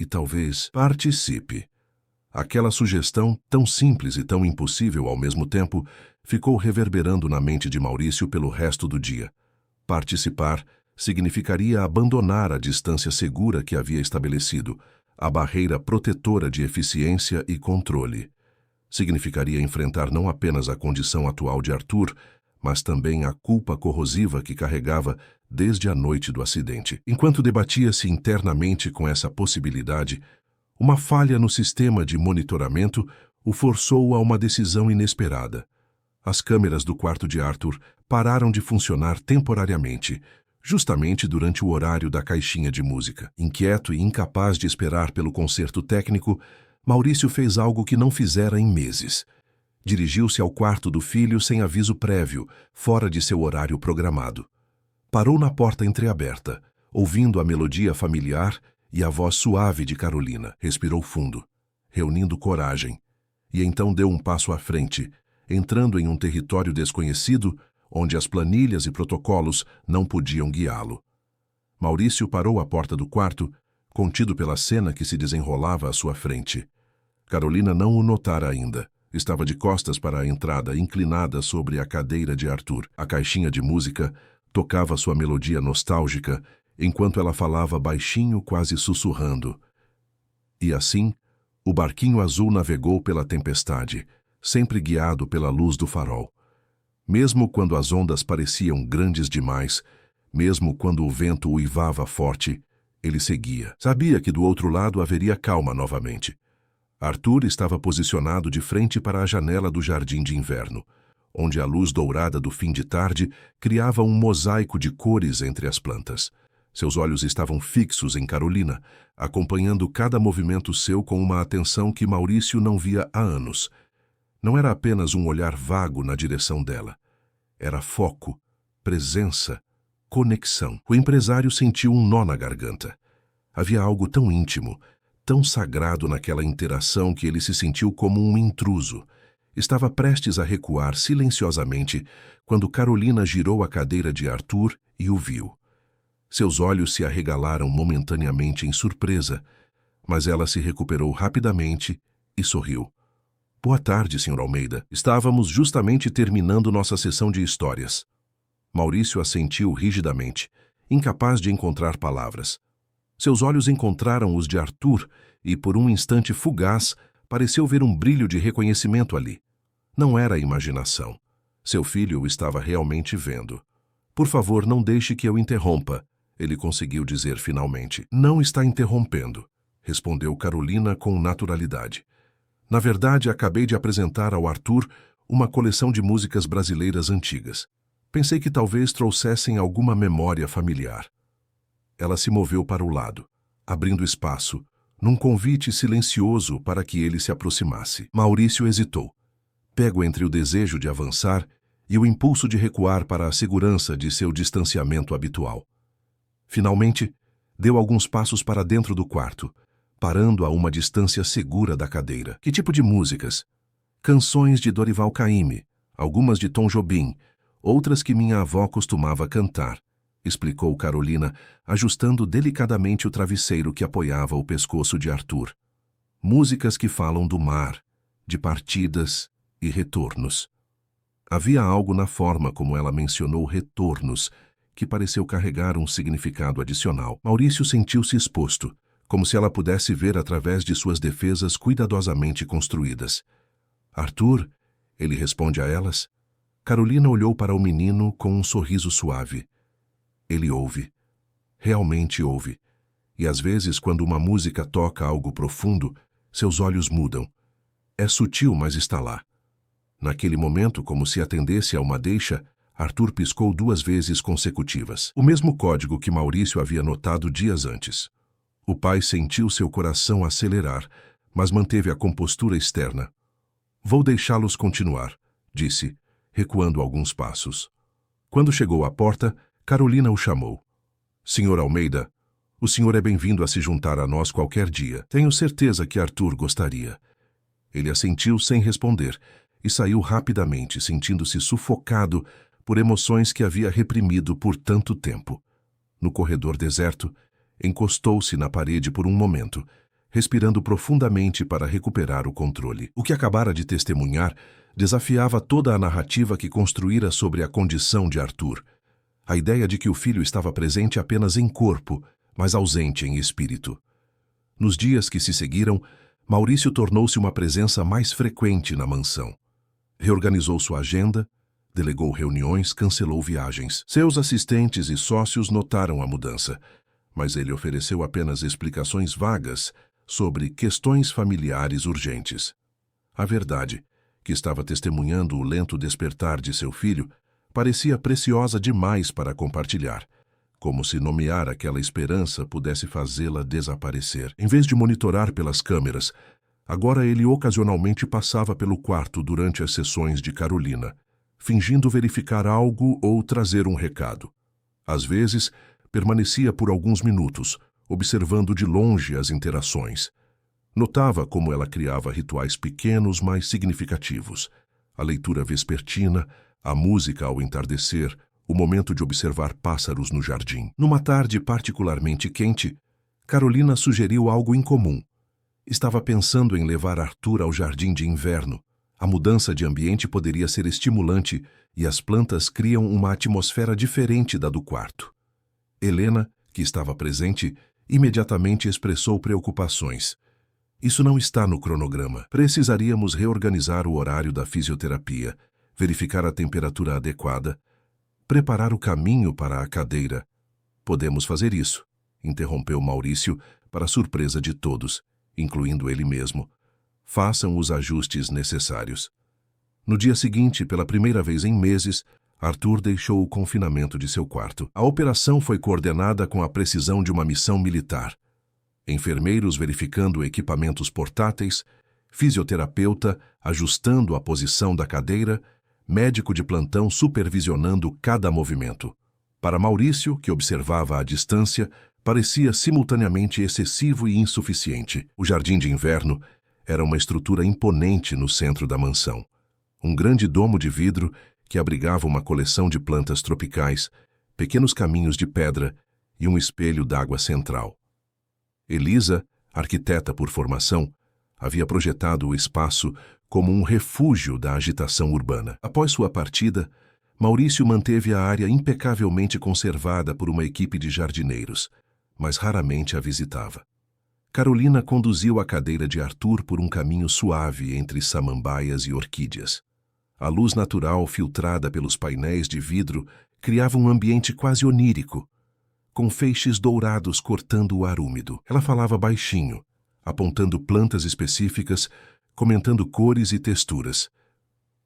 E talvez participe." Aquela sugestão, tão simples e tão impossível ao mesmo tempo, ficou reverberando na mente de Maurício pelo resto do dia. Participar significaria abandonar a distância segura que havia estabelecido, a barreira protetora de eficiência e controle. Significaria enfrentar não apenas a condição atual de Arthur, mas também a culpa corrosiva que carregava desde a noite do acidente. Enquanto debatia-se internamente com essa possibilidade, uma falha no sistema de monitoramento o forçou a uma decisão inesperada. As câmeras do quarto de Arthur pararam de funcionar temporariamente, justamente durante o horário da caixinha de música. Inquieto e incapaz de esperar pelo conserto técnico, Maurício fez algo que não fizera em meses. Dirigiu-se ao quarto do filho sem aviso prévio, fora de seu horário programado. Parou na porta entreaberta, ouvindo a melodia familiar e a voz suave de Carolina. Respirou fundo, reunindo coragem, e então deu um passo à frente, entrando em um território desconhecido, onde as planilhas e protocolos não podiam guiá-lo. Maurício parou à porta do quarto, contido pela cena que se desenrolava à sua frente. Carolina não o notara ainda. Estava de costas para a entrada, inclinada sobre a cadeira de Arthur. A caixinha de música tocava sua melodia nostálgica, enquanto ela falava baixinho, quase sussurrando. E assim, o barquinho azul navegou pela tempestade, sempre guiado pela luz do farol. Mesmo quando as ondas pareciam grandes demais, mesmo quando o vento uivava forte, ele seguia. Sabia que do outro lado haveria calma novamente. Arthur estava posicionado de frente para a janela do jardim de inverno, onde a luz dourada do fim de tarde criava um mosaico de cores entre as plantas. Seus olhos estavam fixos em Carolina, acompanhando cada movimento seu com uma atenção que Maurício não via há anos. Não era apenas um olhar vago na direção dela. Era foco, presença, conexão. O empresário sentiu um nó na garganta. Havia algo tão íntimo, tão sagrado naquela interação que ele se sentiu como um intruso. Estava prestes a recuar silenciosamente quando Carolina girou a cadeira de Arthur e o viu. Seus olhos se arregalaram momentaneamente em surpresa, mas ela se recuperou rapidamente e sorriu. "Boa tarde, Sr. Almeida. Estávamos justamente terminando nossa sessão de histórias." Maurício assentiu rigidamente, incapaz de encontrar palavras. Seus olhos encontraram os de Arthur e, por um instante fugaz, pareceu ver um brilho de reconhecimento ali. Não era imaginação. Seu filho o estava realmente vendo. "Por favor, não deixe que eu interrompa", ele conseguiu dizer finalmente. "Não está interrompendo", respondeu Carolina com naturalidade. "Na verdade, acabei de apresentar ao Arthur uma coleção de músicas brasileiras antigas. Pensei que talvez trouxessem alguma memória familiar." Ela se moveu para o lado, abrindo espaço, num convite silencioso para que ele se aproximasse. Maurício hesitou, pego entre o desejo de avançar e o impulso de recuar para a segurança de seu distanciamento habitual. Finalmente, deu alguns passos para dentro do quarto, parando a uma distância segura da cadeira. Que tipo de músicas? Canções de Dorival Caymmi, algumas de Tom Jobim, outras que minha avó costumava cantar, explicou Carolina, ajustando delicadamente o travesseiro que apoiava o pescoço de Arthur. Músicas que falam do mar, de partidas e retornos. Havia algo na forma como ela mencionou retornos, que pareceu carregar um significado adicional. Maurício sentiu-se exposto, como se ela pudesse ver através de suas defesas cuidadosamente construídas. Arthur, ele responde a elas. Carolina olhou para o menino com um sorriso suave. Ele ouve. Realmente ouve. E às vezes, quando uma música toca algo profundo, seus olhos mudam. É sutil, mas está lá. Naquele momento, como se atendesse a uma deixa, Arthur piscou 2 vezes consecutivas. O mesmo código que Maurício havia notado dias antes. O pai sentiu seu coração acelerar, mas manteve a compostura externa. Vou deixá-los continuar, disse, recuando alguns passos. Quando chegou à porta, Carolina o chamou. Senhor Almeida, o senhor é bem-vindo a se juntar a nós qualquer dia. Tenho certeza que Arthur gostaria. Ele assentiu sem responder e saiu rapidamente, sentindo-se sufocado por emoções que havia reprimido por tanto tempo. No corredor deserto, encostou-se na parede por um momento, respirando profundamente para recuperar o controle. O que acabara de testemunhar desafiava toda a narrativa que construíra sobre a condição de Arthur. A ideia de que o filho estava presente apenas em corpo, mas ausente em espírito. Nos dias que se seguiram, Maurício tornou-se uma presença mais frequente na mansão. Reorganizou sua agenda, delegou reuniões, cancelou viagens. Seus assistentes e sócios notaram a mudança, mas ele ofereceu apenas explicações vagas sobre questões familiares urgentes. A verdade, que estava testemunhando o lento despertar de seu filho, parecia preciosa demais para compartilhar, como se nomear aquela esperança pudesse fazê-la desaparecer. Em vez de monitorar pelas câmeras, agora ele ocasionalmente passava pelo quarto durante as sessões de Carolina, fingindo verificar algo ou trazer um recado. Às vezes, permanecia por alguns minutos, observando de longe as interações. Notava como ela criava rituais pequenos, mas significativos. A leitura vespertina, a música ao entardecer, o momento de observar pássaros no jardim. Numa tarde particularmente quente, Carolina sugeriu algo incomum. Estava pensando em levar Arthur ao jardim de inverno. A mudança de ambiente poderia ser estimulante e as plantas criam uma atmosfera diferente da do quarto. Helena, que estava presente, imediatamente expressou preocupações. Isso não está no cronograma. Precisaríamos reorganizar o horário da fisioterapia, verificar a temperatura adequada, preparar o caminho para a cadeira. Podemos fazer isso, interrompeu Maurício, para surpresa de todos, incluindo ele mesmo. Façam os ajustes necessários. No dia seguinte, pela primeira vez em meses, Arthur deixou o confinamento de seu quarto. A operação foi coordenada com a precisão de uma missão militar. Enfermeiros verificando equipamentos portáteis, fisioterapeuta ajustando a posição da cadeira, médico de plantão supervisionando cada movimento. Para Maurício, que observava à distância, parecia simultaneamente excessivo e insuficiente. O jardim de inverno era uma estrutura imponente no centro da mansão. Um grande domo de vidro que abrigava uma coleção de plantas tropicais, pequenos caminhos de pedra e um espelho d'água central. Elisa, arquiteta por formação, havia projetado o espaço como um refúgio da agitação urbana. Após sua partida, Maurício manteve a área impecavelmente conservada por uma equipe de jardineiros, mas raramente a visitava. Carolina conduziu a cadeira de Arthur por um caminho suave entre samambaias e orquídeas. A luz natural filtrada pelos painéis de vidro criava um ambiente quase onírico, com feixes dourados cortando o ar úmido. Ela falava baixinho, apontando plantas específicas, comentando cores e texturas.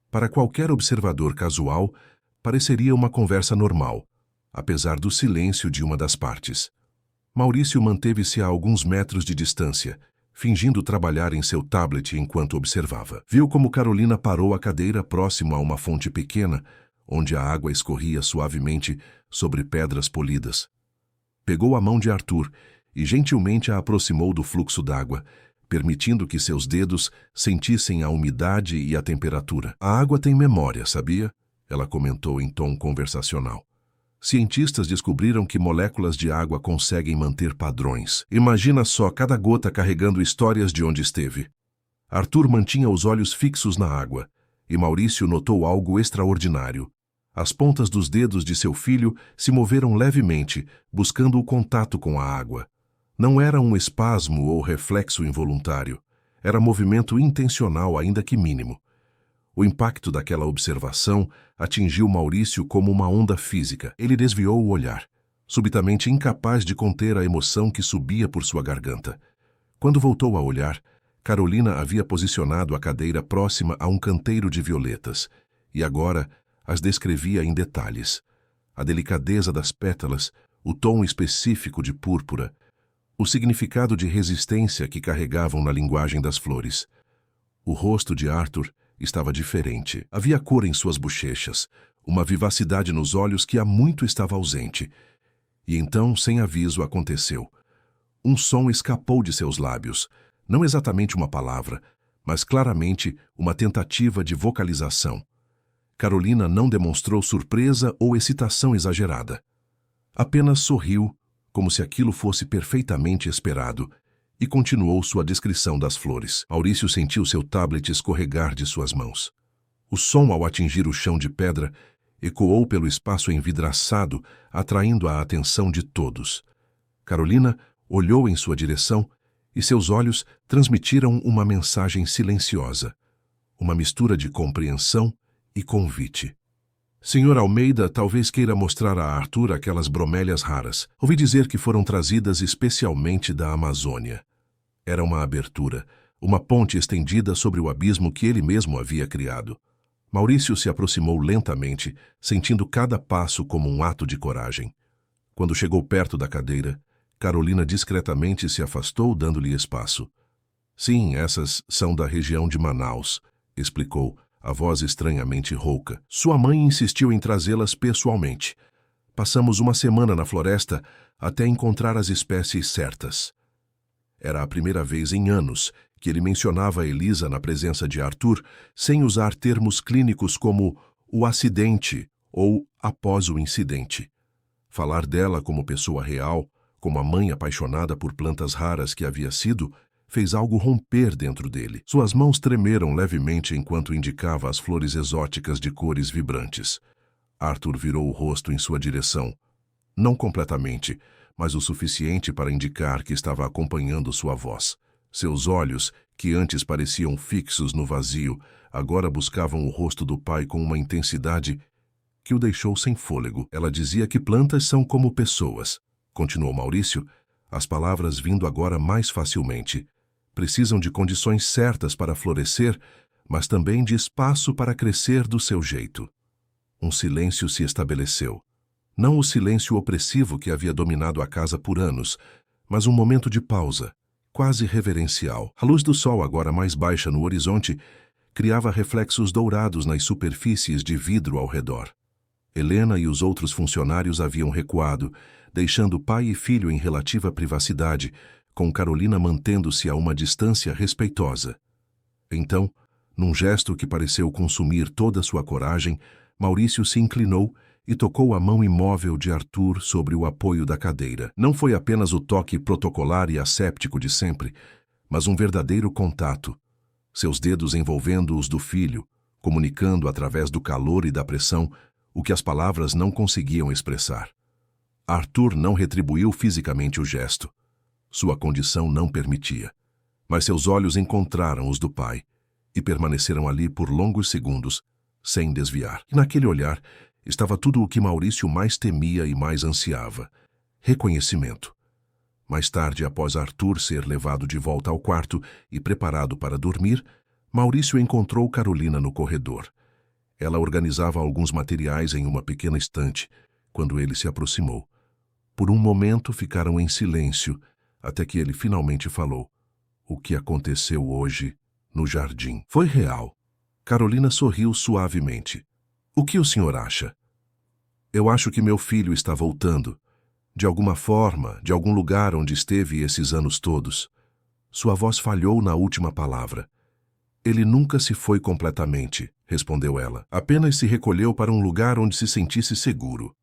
Para qualquer observador casual, pareceria uma conversa normal, apesar do silêncio de uma das partes. Maurício manteve-se a alguns metros de distância, fingindo trabalhar em seu tablet enquanto observava. Viu como Carolina parou a cadeira próximo a uma fonte pequena, onde a água escorria suavemente sobre pedras polidas. Pegou a mão de Arthur e gentilmente a aproximou do fluxo d'água, permitindo que seus dedos sentissem a umidade e a temperatura. A água tem memória, sabia? Ela comentou em tom conversacional. Cientistas descobriram que moléculas de água conseguem manter padrões. Imagina só cada gota carregando histórias de onde esteve. Arthur mantinha os olhos fixos na água, e Maurício notou algo extraordinário. As pontas dos dedos de seu filho se moveram levemente, buscando o contato com a água. Não era um espasmo ou reflexo involuntário. Era movimento intencional, ainda que mínimo. O impacto daquela observação atingiu Maurício como uma onda física. Ele desviou o olhar, subitamente incapaz de conter a emoção que subia por sua garganta. Quando voltou a olhar, Carolina havia posicionado a cadeira próxima a um canteiro de violetas, e agora as descrevia em detalhes. A delicadeza das pétalas, o tom específico de púrpura, o significado de resistência que carregavam na linguagem das flores. O rosto de Arthur estava diferente. Havia cor em suas bochechas, uma vivacidade nos olhos que há muito estava ausente. E então, sem aviso, aconteceu. Um som escapou de seus lábios, não exatamente uma palavra, mas claramente uma tentativa de vocalização. Carolina não demonstrou surpresa ou excitação exagerada. Apenas sorriu, como se aquilo fosse perfeitamente esperado, e continuou sua descrição das flores. Maurício sentiu seu tablet escorregar de suas mãos. O som, ao atingir o chão de pedra, ecoou pelo espaço envidraçado, atraindo a atenção de todos. Carolina olhou em sua direção e seus olhos transmitiram uma mensagem silenciosa, uma mistura de compreensão e convite. Senhor Almeida talvez queira mostrar a Arthur aquelas bromélias raras. Ouvi dizer que foram trazidas especialmente da Amazônia. Era uma abertura, uma ponte estendida sobre o abismo que ele mesmo havia criado. Maurício se aproximou lentamente, sentindo cada passo como um ato de coragem. Quando chegou perto da cadeira, Carolina discretamente se afastou, dando-lhe espaço. Sim, essas são da região de Manaus, explicou, a voz estranhamente rouca. Sua mãe insistiu em trazê-las pessoalmente. Passamos uma semana na floresta até encontrar as espécies certas. Era a primeira vez em anos que ele mencionava a Elisa na presença de Arthur, sem usar termos clínicos como o acidente ou após o incidente. Falar dela como pessoa real, como a mãe apaixonada por plantas raras que havia sido, fez algo romper dentro dele. Suas mãos tremeram levemente enquanto indicava as flores exóticas de cores vibrantes. Arthur virou o rosto em sua direção. Não completamente, mas o suficiente para indicar que estava acompanhando sua voz. Seus olhos, que antes pareciam fixos no vazio, agora buscavam o rosto do pai com uma intensidade que o deixou sem fôlego. Ela dizia que plantas são como pessoas, continuou Maurício, as palavras vindo agora mais facilmente. Precisam de condições certas para florescer, mas também de espaço para crescer do seu jeito. Um silêncio se estabeleceu. Não o silêncio opressivo que havia dominado a casa por anos, mas um momento de pausa, quase reverencial. A luz do sol, agora mais baixa no horizonte, criava reflexos dourados nas superfícies de vidro ao redor. Helena e os outros funcionários haviam recuado, deixando pai e filho em relativa privacidade, com Carolina mantendo-se a uma distância respeitosa. Então, num gesto que pareceu consumir toda sua coragem, Maurício se inclinou e tocou a mão imóvel de Arthur sobre o apoio da cadeira. Não foi apenas o toque protocolar e asséptico de sempre, mas um verdadeiro contato, seus dedos envolvendo os do filho, comunicando através do calor e da pressão o que as palavras não conseguiam expressar. Arthur não retribuiu fisicamente o gesto. Sua condição não permitia. Mas seus olhos encontraram os do pai e permaneceram ali por longos segundos, sem desviar. E naquele olhar estava tudo o que Maurício mais temia e mais ansiava: reconhecimento. Mais tarde, após Arthur ser levado de volta ao quarto e preparado para dormir, Maurício encontrou Carolina no corredor. Ela organizava alguns materiais em uma pequena estante, quando ele se aproximou. Por um momento ficaram em silêncio, até que ele finalmente falou: "O que aconteceu hoje no jardim foi real." Carolina sorriu suavemente. "O que o senhor acha?" "Eu acho que meu filho está voltando. De alguma forma, de algum lugar onde esteve esses anos todos." Sua voz falhou na última palavra. "Ele nunca se foi completamente", respondeu ela. "Apenas se recolheu para um lugar onde se sentisse seguro."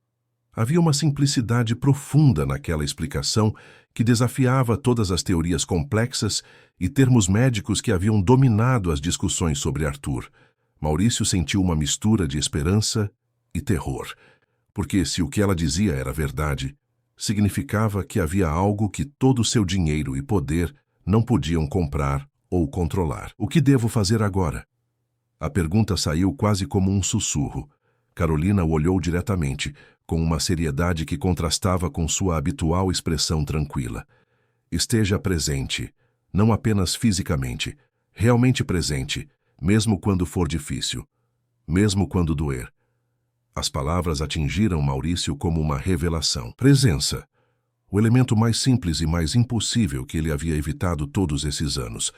Havia uma simplicidade profunda naquela explicação que desafiava todas as teorias complexas e termos médicos que haviam dominado as discussões sobre Arthur. Maurício sentiu uma mistura de esperança e terror, porque se o que ela dizia era verdade, significava que havia algo que todo o seu dinheiro e poder não podiam comprar ou controlar. "O que devo fazer agora?" A pergunta saiu quase como um sussurro. Carolina o olhou diretamente, com uma seriedade que contrastava com sua habitual expressão tranquila. "Esteja presente, não apenas fisicamente, realmente presente, mesmo quando for difícil, mesmo quando doer." As palavras atingiram Maurício como uma revelação. Presença. O elemento mais simples e mais impossível que ele havia evitado todos esses anos.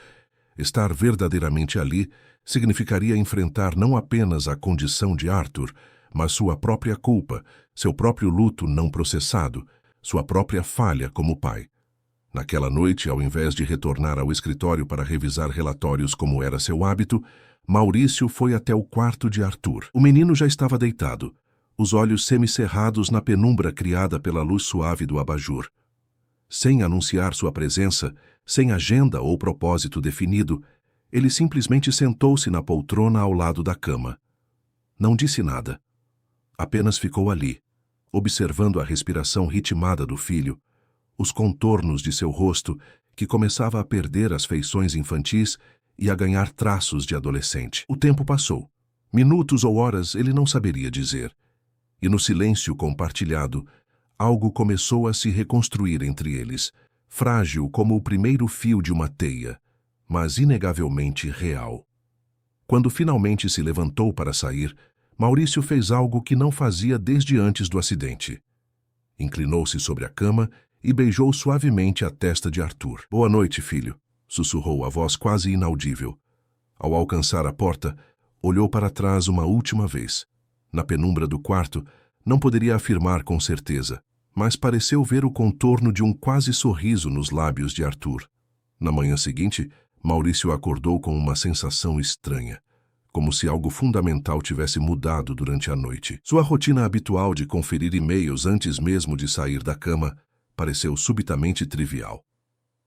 Estar verdadeiramente ali significaria enfrentar não apenas a condição de Arthur, mas sua própria culpa, seu próprio luto não processado, sua própria falha como pai. Naquela noite, ao invés de retornar ao escritório para revisar relatórios como era seu hábito, Maurício foi até o quarto de Arthur. O menino já estava deitado, os olhos semicerrados na penumbra criada pela luz suave do abajur. Sem anunciar sua presença, sem agenda ou propósito definido, ele simplesmente sentou-se na poltrona ao lado da cama. Não disse nada. Apenas ficou ali, observando a respiração ritmada do filho, os contornos de seu rosto, que começava a perder as feições infantis e a ganhar traços de adolescente. O tempo passou. Minutos ou horas ele não saberia dizer. E no silêncio compartilhado, algo começou a se reconstruir entre eles, frágil como o primeiro fio de uma teia, mas inegavelmente real. Quando finalmente se levantou para sair, Maurício fez algo que não fazia desde antes do acidente. Inclinou-se sobre a cama e beijou suavemente a testa de Arthur. "Boa noite, filho", sussurrou a voz quase inaudível. Ao alcançar a porta, olhou para trás uma última vez. Na penumbra do quarto, não poderia afirmar com certeza, mas pareceu ver o contorno de um quase sorriso nos lábios de Arthur. Na manhã seguinte, Maurício acordou com uma sensação estranha, como se algo fundamental tivesse mudado durante a noite. Sua rotina habitual de conferir e-mails antes mesmo de sair da cama pareceu subitamente trivial.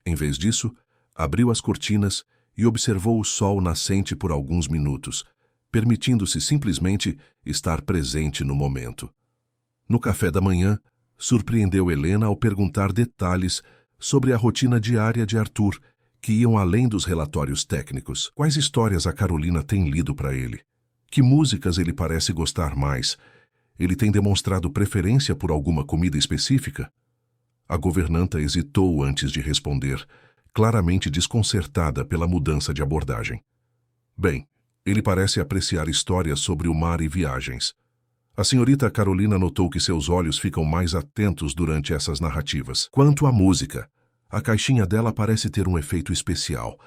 Em vez disso, abriu as cortinas e observou o sol nascente por alguns minutos, permitindo-se simplesmente estar presente no momento. No café da manhã, surpreendeu Helena ao perguntar detalhes sobre a rotina diária de Arthur, que iam além dos relatórios técnicos. Quais histórias a Carolina tem lido para ele? Que músicas ele parece gostar mais? Ele tem demonstrado preferência por alguma comida específica? A governanta hesitou antes de responder, claramente desconcertada pela mudança de abordagem. Bem, ele parece apreciar histórias sobre o mar e viagens. A senhorita Carolina notou que seus olhos ficam mais atentos durante essas narrativas. Quanto à música, a caixinha dela parece ter um efeito especial,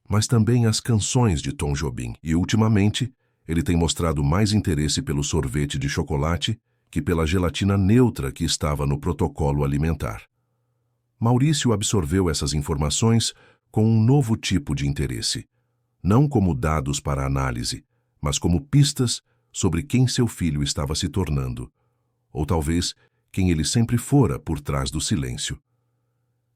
mas também as canções de Tom Jobim. E, ultimamente, ele tem mostrado mais interesse pelo sorvete de chocolate que pela gelatina neutra que estava no protocolo alimentar. Maurício absorveu essas informações com um novo tipo de interesse, não como dados para análise, mas como pistas sobre quem seu filho estava se tornando, ou talvez quem ele sempre fora por trás do silêncio.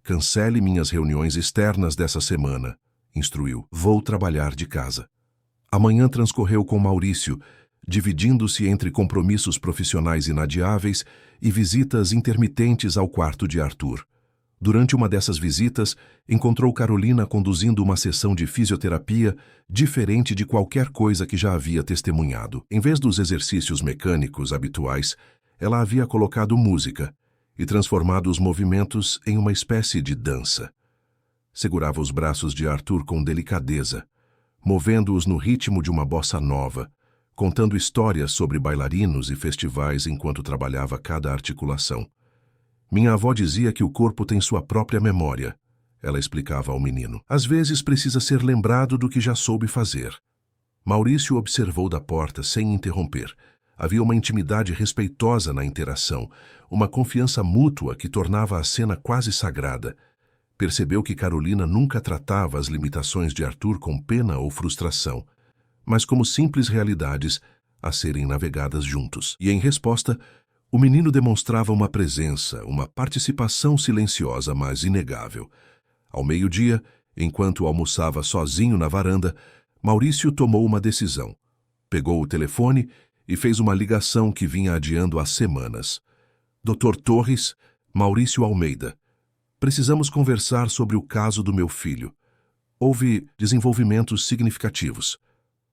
"Cancele minhas reuniões externas dessa semana", instruiu. "Vou trabalhar de casa." A manhã transcorreu com Maurício, dividindo-se entre compromissos profissionais inadiáveis e visitas intermitentes ao quarto de Arthur. Durante uma dessas visitas, encontrou Carolina conduzindo uma sessão de fisioterapia diferente de qualquer coisa que já havia testemunhado. Em vez dos exercícios mecânicos habituais, ela havia colocado música e transformado os movimentos em uma espécie de dança. Segurava os braços de Arthur com delicadeza, movendo-os no ritmo de uma bossa nova, contando histórias sobre bailarinos e festivais enquanto trabalhava cada articulação. Minha avó dizia que o corpo tem sua própria memória. Ela explicava ao menino. Às vezes precisa ser lembrado do que já soube fazer. Maurício observou da porta sem interromper. Havia uma intimidade respeitosa na interação, uma confiança mútua que tornava a cena quase sagrada. Percebeu que Carolina nunca tratava as limitações de Arthur com pena ou frustração, mas como simples realidades a serem navegadas juntos. E em resposta, o menino demonstrava uma presença, uma participação silenciosa, mas inegável. Ao meio-dia, enquanto almoçava sozinho na varanda, Maurício tomou uma decisão. Pegou o telefone e fez uma ligação que vinha adiando há semanas. Dr. Torres, Maurício Almeida. Precisamos conversar sobre o caso do meu filho. Houve desenvolvimentos significativos.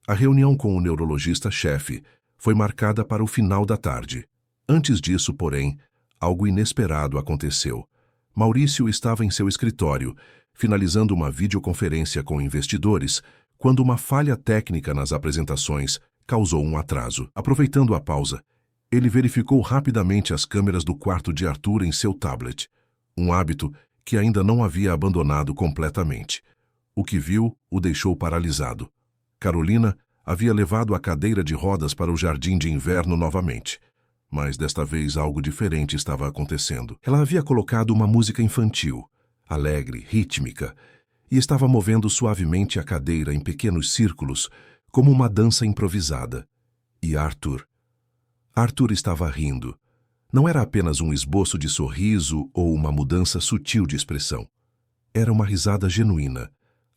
A reunião com o neurologista-chefe foi marcada para o final da tarde. Antes disso, porém, algo inesperado aconteceu. Maurício estava em seu escritório, finalizando uma videoconferência com investidores, quando uma falha técnica nas apresentações causou um atraso. Aproveitando a pausa, ele verificou rapidamente as câmeras do quarto de Arthur em seu tablet, um hábito que ainda não havia abandonado completamente. O que viu o deixou paralisado. Carolina havia levado a cadeira de rodas para o jardim de inverno novamente. Mas desta vez algo diferente estava acontecendo. Ela havia colocado uma música infantil, alegre, rítmica, e estava movendo suavemente a cadeira em pequenos círculos, como uma dança improvisada. E Arthur estava rindo. Não era apenas um esboço de sorriso ou uma mudança sutil de expressão. Era uma risada genuína,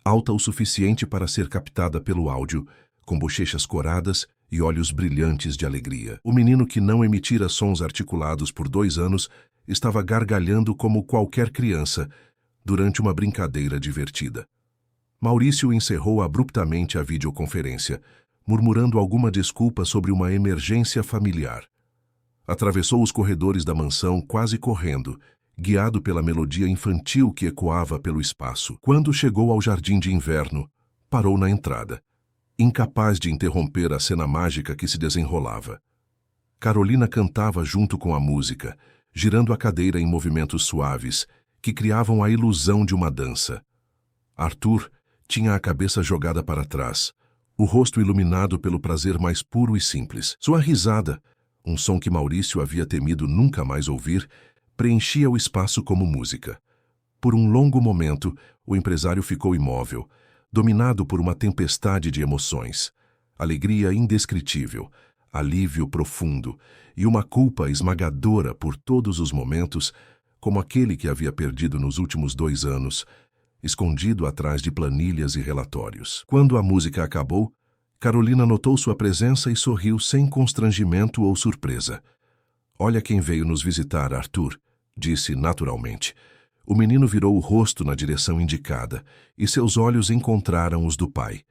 alta o suficiente para ser captada pelo áudio, com bochechas coradas e olhos brilhantes de alegria. O menino, que não emitira sons articulados por 2 anos, estava gargalhando como qualquer criança durante uma brincadeira divertida. Maurício encerrou abruptamente a videoconferência, murmurando alguma desculpa sobre uma emergência familiar. Atravessou os corredores da mansão quase correndo, guiado pela melodia infantil que ecoava pelo espaço. Quando chegou ao jardim de inverno, parou na entrada, incapaz de interromper a cena mágica que se desenrolava. Carolina cantava junto com a música, girando a cadeira em movimentos suaves, que criavam a ilusão de uma dança. Arthur tinha a cabeça jogada para trás, o rosto iluminado pelo prazer mais puro e simples. Sua risada, um som que Maurício havia temido nunca mais ouvir, preenchia o espaço como música. Por um longo momento, o empresário ficou imóvel, dominado por uma tempestade de emoções. Alegria indescritível, alívio profundo e uma culpa esmagadora por todos os momentos, como aquele que havia perdido nos últimos 2 anos, escondido atrás de planilhas e relatórios. Quando a música acabou, Carolina notou sua presença e sorriu sem constrangimento ou surpresa. "Olha quem veio nos visitar, Arthur", disse naturalmente. O menino virou o rosto na direção indicada e seus olhos encontraram os do pai.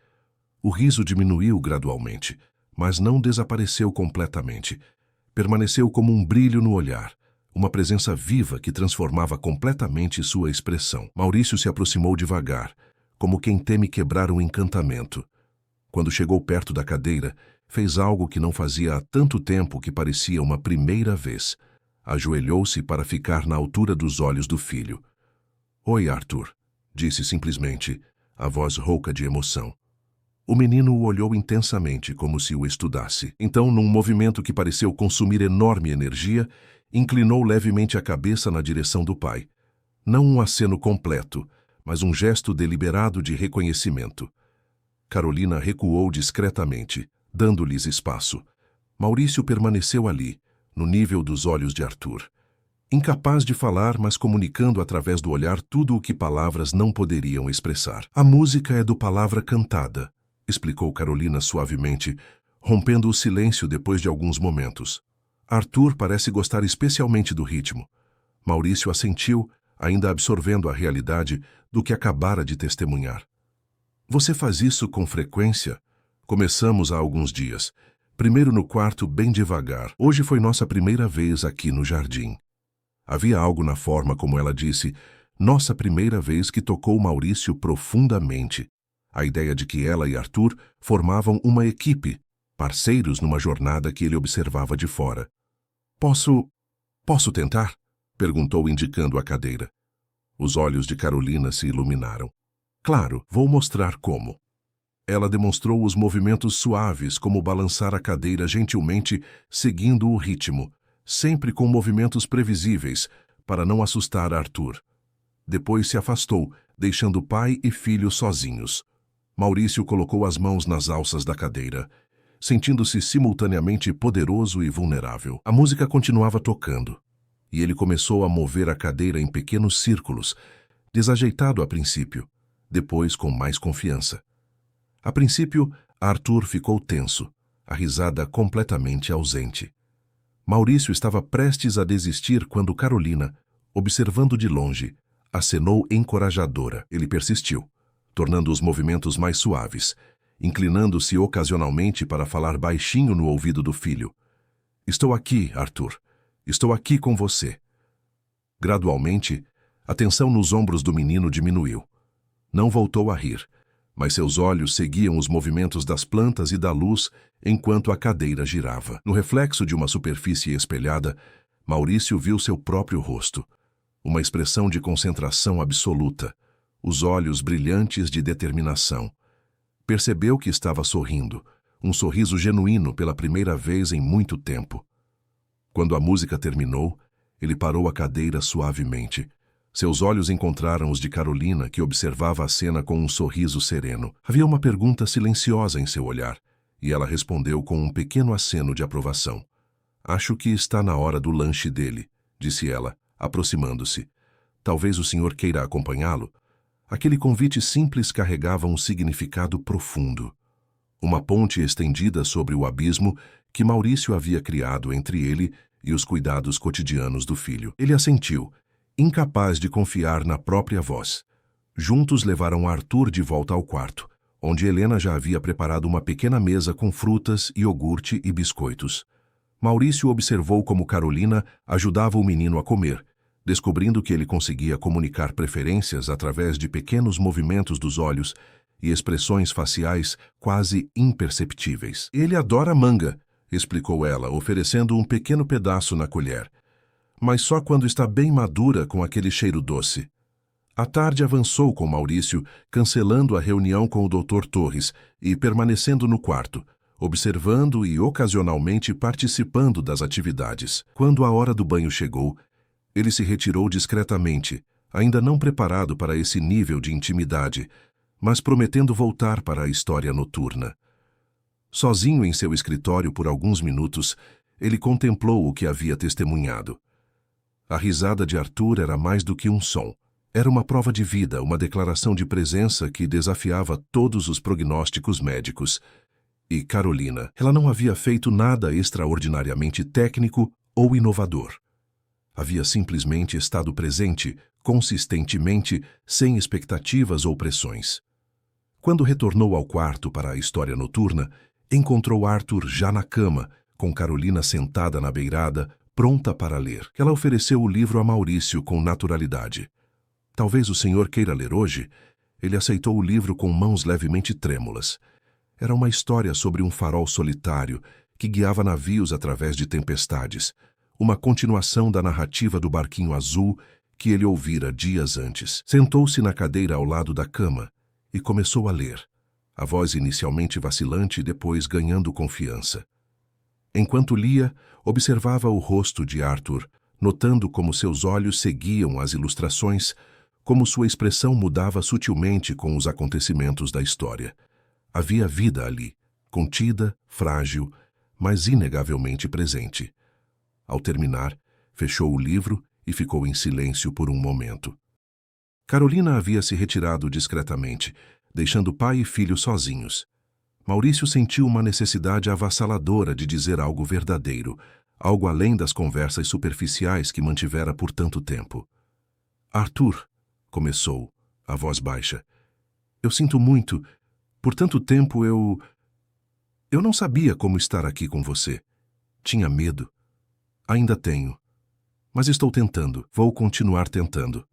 O riso diminuiu gradualmente, mas não desapareceu completamente. Permaneceu como um brilho no olhar, uma presença viva que transformava completamente sua expressão. Maurício se aproximou devagar, como quem teme quebrar um encantamento. Quando chegou perto da cadeira, fez algo que não fazia há tanto tempo que parecia uma primeira vez. Ajoelhou-se para ficar na altura dos olhos do filho. "Oi, Arthur", disse simplesmente, a voz rouca de emoção. O menino o olhou intensamente, como se o estudasse. Então, num movimento que pareceu consumir enorme energia, inclinou levemente a cabeça na direção do pai. Não um aceno completo, mas um gesto deliberado de reconhecimento. Carolina recuou discretamente, dando-lhes espaço. Maurício permaneceu ali, no nível dos olhos de Arthur. Incapaz de falar, mas comunicando através do olhar tudo o que palavras não poderiam expressar. "A música é do palavra cantada", explicou Carolina suavemente, rompendo o silêncio depois de alguns momentos. "Arthur parece gostar especialmente do ritmo." Maurício assentiu, ainda absorvendo a realidade do que acabara de testemunhar. "Você faz isso com frequência?" "Começamos há alguns dias. Primeiro no quarto, bem devagar. Hoje foi nossa primeira vez aqui no jardim." Havia algo na forma como ela disse, nossa primeira vez, que tocou Maurício profundamente. A ideia de que ela e Arthur formavam uma equipe, parceiros numa jornada que ele observava de fora. Posso tentar?" Perguntou, indicando a cadeira. Os olhos de Carolina se iluminaram. Claro, vou mostrar como. Ela demonstrou os movimentos suaves, como balançar a cadeira gentilmente, seguindo o ritmo, sempre com movimentos previsíveis, para não assustar Arthur. Depois se afastou, deixando pai e filho sozinhos. Maurício colocou as mãos nas alças da cadeira, sentindo-se simultaneamente poderoso e vulnerável. A música continuava tocando, e ele começou a mover a cadeira em pequenos círculos, desajeitado a princípio, depois com mais confiança. A princípio, Arthur ficou tenso, a risada completamente ausente. Maurício estava prestes a desistir quando Carolina, observando de longe, acenou encorajadora. Ele persistiu, tornando os movimentos mais suaves, inclinando-se ocasionalmente para falar baixinho no ouvido do filho. Estou aqui, Arthur. Estou aqui com você. Gradualmente, a tensão nos ombros do menino diminuiu. Não voltou a rir, mas seus olhos seguiam os movimentos das plantas e da luz enquanto a cadeira girava. No reflexo de uma superfície espelhada, Maurício viu seu próprio rosto. Uma expressão de concentração absoluta, os olhos brilhantes de determinação. Percebeu que estava sorrindo, um sorriso genuíno pela primeira vez em muito tempo. Quando a música terminou, ele parou a cadeira suavemente. Seus olhos encontraram os de Carolina, que observava a cena com um sorriso sereno. Havia uma pergunta silenciosa em seu olhar, e ela respondeu com um pequeno aceno de aprovação. Acho que está na hora do lanche dele, disse ela, aproximando-se. Talvez o senhor queira acompanhá-lo? Aquele convite simples carregava um significado profundo. Uma ponte estendida sobre o abismo que Maurício havia criado entre ele e os cuidados cotidianos do filho. Ele assentiu, incapaz de confiar na própria voz. Juntos levaram Arthur de volta ao quarto, onde Helena já havia preparado uma pequena mesa com frutas, iogurte e biscoitos. Maurício observou como Carolina ajudava o menino a comer, descobrindo que ele conseguia comunicar preferências através de pequenos movimentos dos olhos e expressões faciais quase imperceptíveis. Ele adora manga, explicou ela, oferecendo um pequeno pedaço na colher. Mas só quando está bem madura com aquele cheiro doce. A tarde avançou com Maurício, cancelando a reunião com o Dr. Torres e permanecendo no quarto, observando e ocasionalmente participando das atividades. Quando a hora do banho chegou, ele se retirou discretamente, ainda não preparado para esse nível de intimidade, mas prometendo voltar para a história noturna. Sozinho em seu escritório por alguns minutos, ele contemplou o que havia testemunhado. A risada de Arthur era mais do que um som. Era uma prova de vida, uma declaração de presença que desafiava todos os prognósticos médicos. E Carolina, ela não havia feito nada extraordinariamente técnico ou inovador. Havia simplesmente estado presente, consistentemente, sem expectativas ou pressões. Quando retornou ao quarto para a história noturna, encontrou Arthur já na cama, com Carolina sentada na beirada, pronta para ler. Ela ofereceu o livro a Maurício com naturalidade. Talvez o senhor queira ler hoje? Ele aceitou o livro com mãos levemente trêmulas. Era uma história sobre um farol solitário que guiava navios através de tempestades, uma continuação da narrativa do barquinho azul que ele ouvira dias antes. Sentou-se na cadeira ao lado da cama e começou a ler, a voz inicialmente vacilante e depois ganhando confiança. Enquanto lia, observava o rosto de Arthur, notando como seus olhos seguiam as ilustrações, como sua expressão mudava sutilmente com os acontecimentos da história. Havia vida ali, contida, frágil, mas inegavelmente presente. Ao terminar, fechou o livro e ficou em silêncio por um momento. Carolina havia se retirado discretamente, deixando pai e filho sozinhos. Maurício sentiu uma necessidade avassaladora de dizer algo verdadeiro, algo além das conversas superficiais que mantivera por tanto tempo. Arthur, começou, a voz baixa. Eu sinto muito. Por tanto tempo eu não sabia como estar aqui com você. Tinha medo. Ainda tenho. Mas estou tentando. Vou continuar tentando.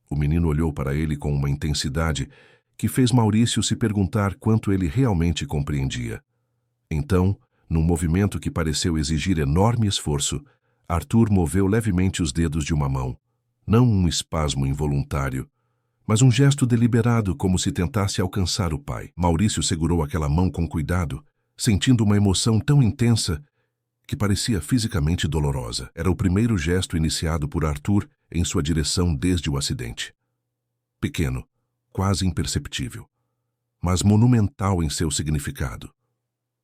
O menino olhou para ele com uma intensidade que fez Maurício se perguntar quanto ele realmente compreendia. Então, num movimento que pareceu exigir enorme esforço, Arthur moveu levemente os dedos de uma mão. Não um espasmo involuntário, mas um gesto deliberado, como se tentasse alcançar o pai. Maurício segurou aquela mão com cuidado, sentindo uma emoção tão intensa que parecia fisicamente dolorosa. Era o primeiro gesto iniciado por Arthur em sua direção desde o acidente. Pequeno, quase imperceptível, mas monumental em seu significado.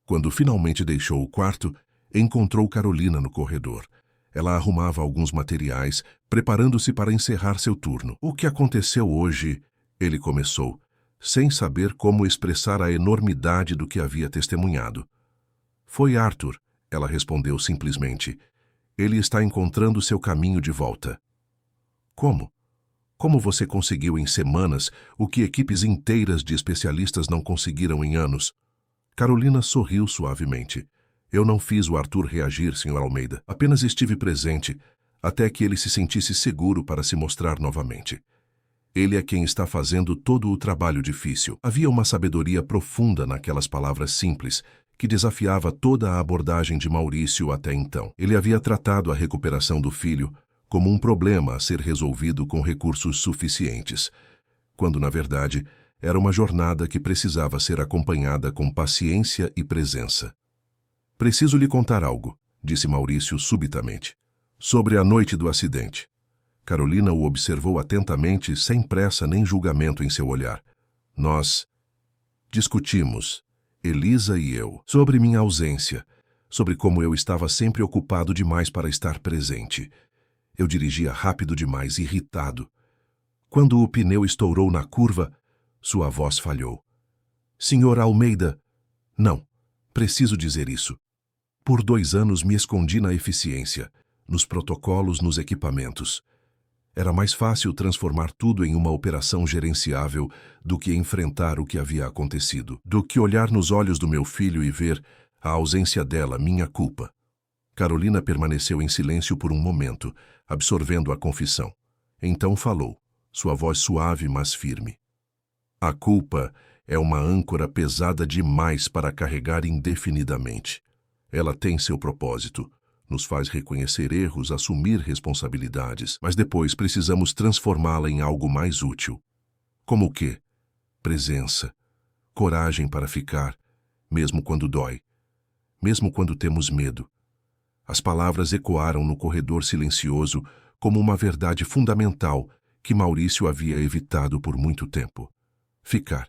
Quando finalmente deixou o quarto, encontrou Carolina no corredor. Ela arrumava alguns materiais, preparando-se para encerrar seu turno. O que aconteceu hoje? Ele começou, sem saber como expressar a enormidade do que havia testemunhado. Foi Arthur, ela respondeu simplesmente. Ele está encontrando seu caminho de volta. Como? Como você conseguiu em semanas o que equipes inteiras de especialistas não conseguiram em anos? Carolina sorriu suavemente. Eu não fiz o Arthur reagir, Sr. Almeida. Apenas estive presente, até que ele se sentisse seguro para se mostrar novamente. Ele é quem está fazendo todo o trabalho difícil. Havia uma sabedoria profunda naquelas palavras simples, que desafiava toda a abordagem de Maurício até então. Ele havia tratado a recuperação do filho como um problema a ser resolvido com recursos suficientes, quando, na verdade, era uma jornada que precisava ser acompanhada com paciência e presença. Preciso lhe contar algo, disse Maurício subitamente, sobre a noite do acidente. Carolina o observou atentamente, sem pressa nem julgamento em seu olhar. Nós discutimos, Elisa e eu, sobre minha ausência, sobre como eu estava sempre ocupado demais para estar presente. Eu dirigia rápido demais, irritado. Quando o pneu estourou na curva, sua voz falhou. Senhor Almeida, não, preciso dizer isso. Por 2 anos me escondi na eficiência, nos protocolos, nos equipamentos. Era mais fácil transformar tudo em uma operação gerenciável do que enfrentar o que havia acontecido, do que olhar nos olhos do meu filho e ver a ausência dela, minha culpa. Carolina permaneceu em silêncio por um momento, absorvendo a confissão. Então falou, sua voz suave, mas firme. A culpa é uma âncora pesada demais para carregar indefinidamente. Ela tem seu propósito, nos faz reconhecer erros, assumir responsabilidades, mas depois precisamos transformá-la em algo mais útil. Como o quê? Presença, coragem para ficar, mesmo quando dói, mesmo quando temos medo. As palavras ecoaram no corredor silencioso como uma verdade fundamental que Maurício havia evitado por muito tempo. Ficar,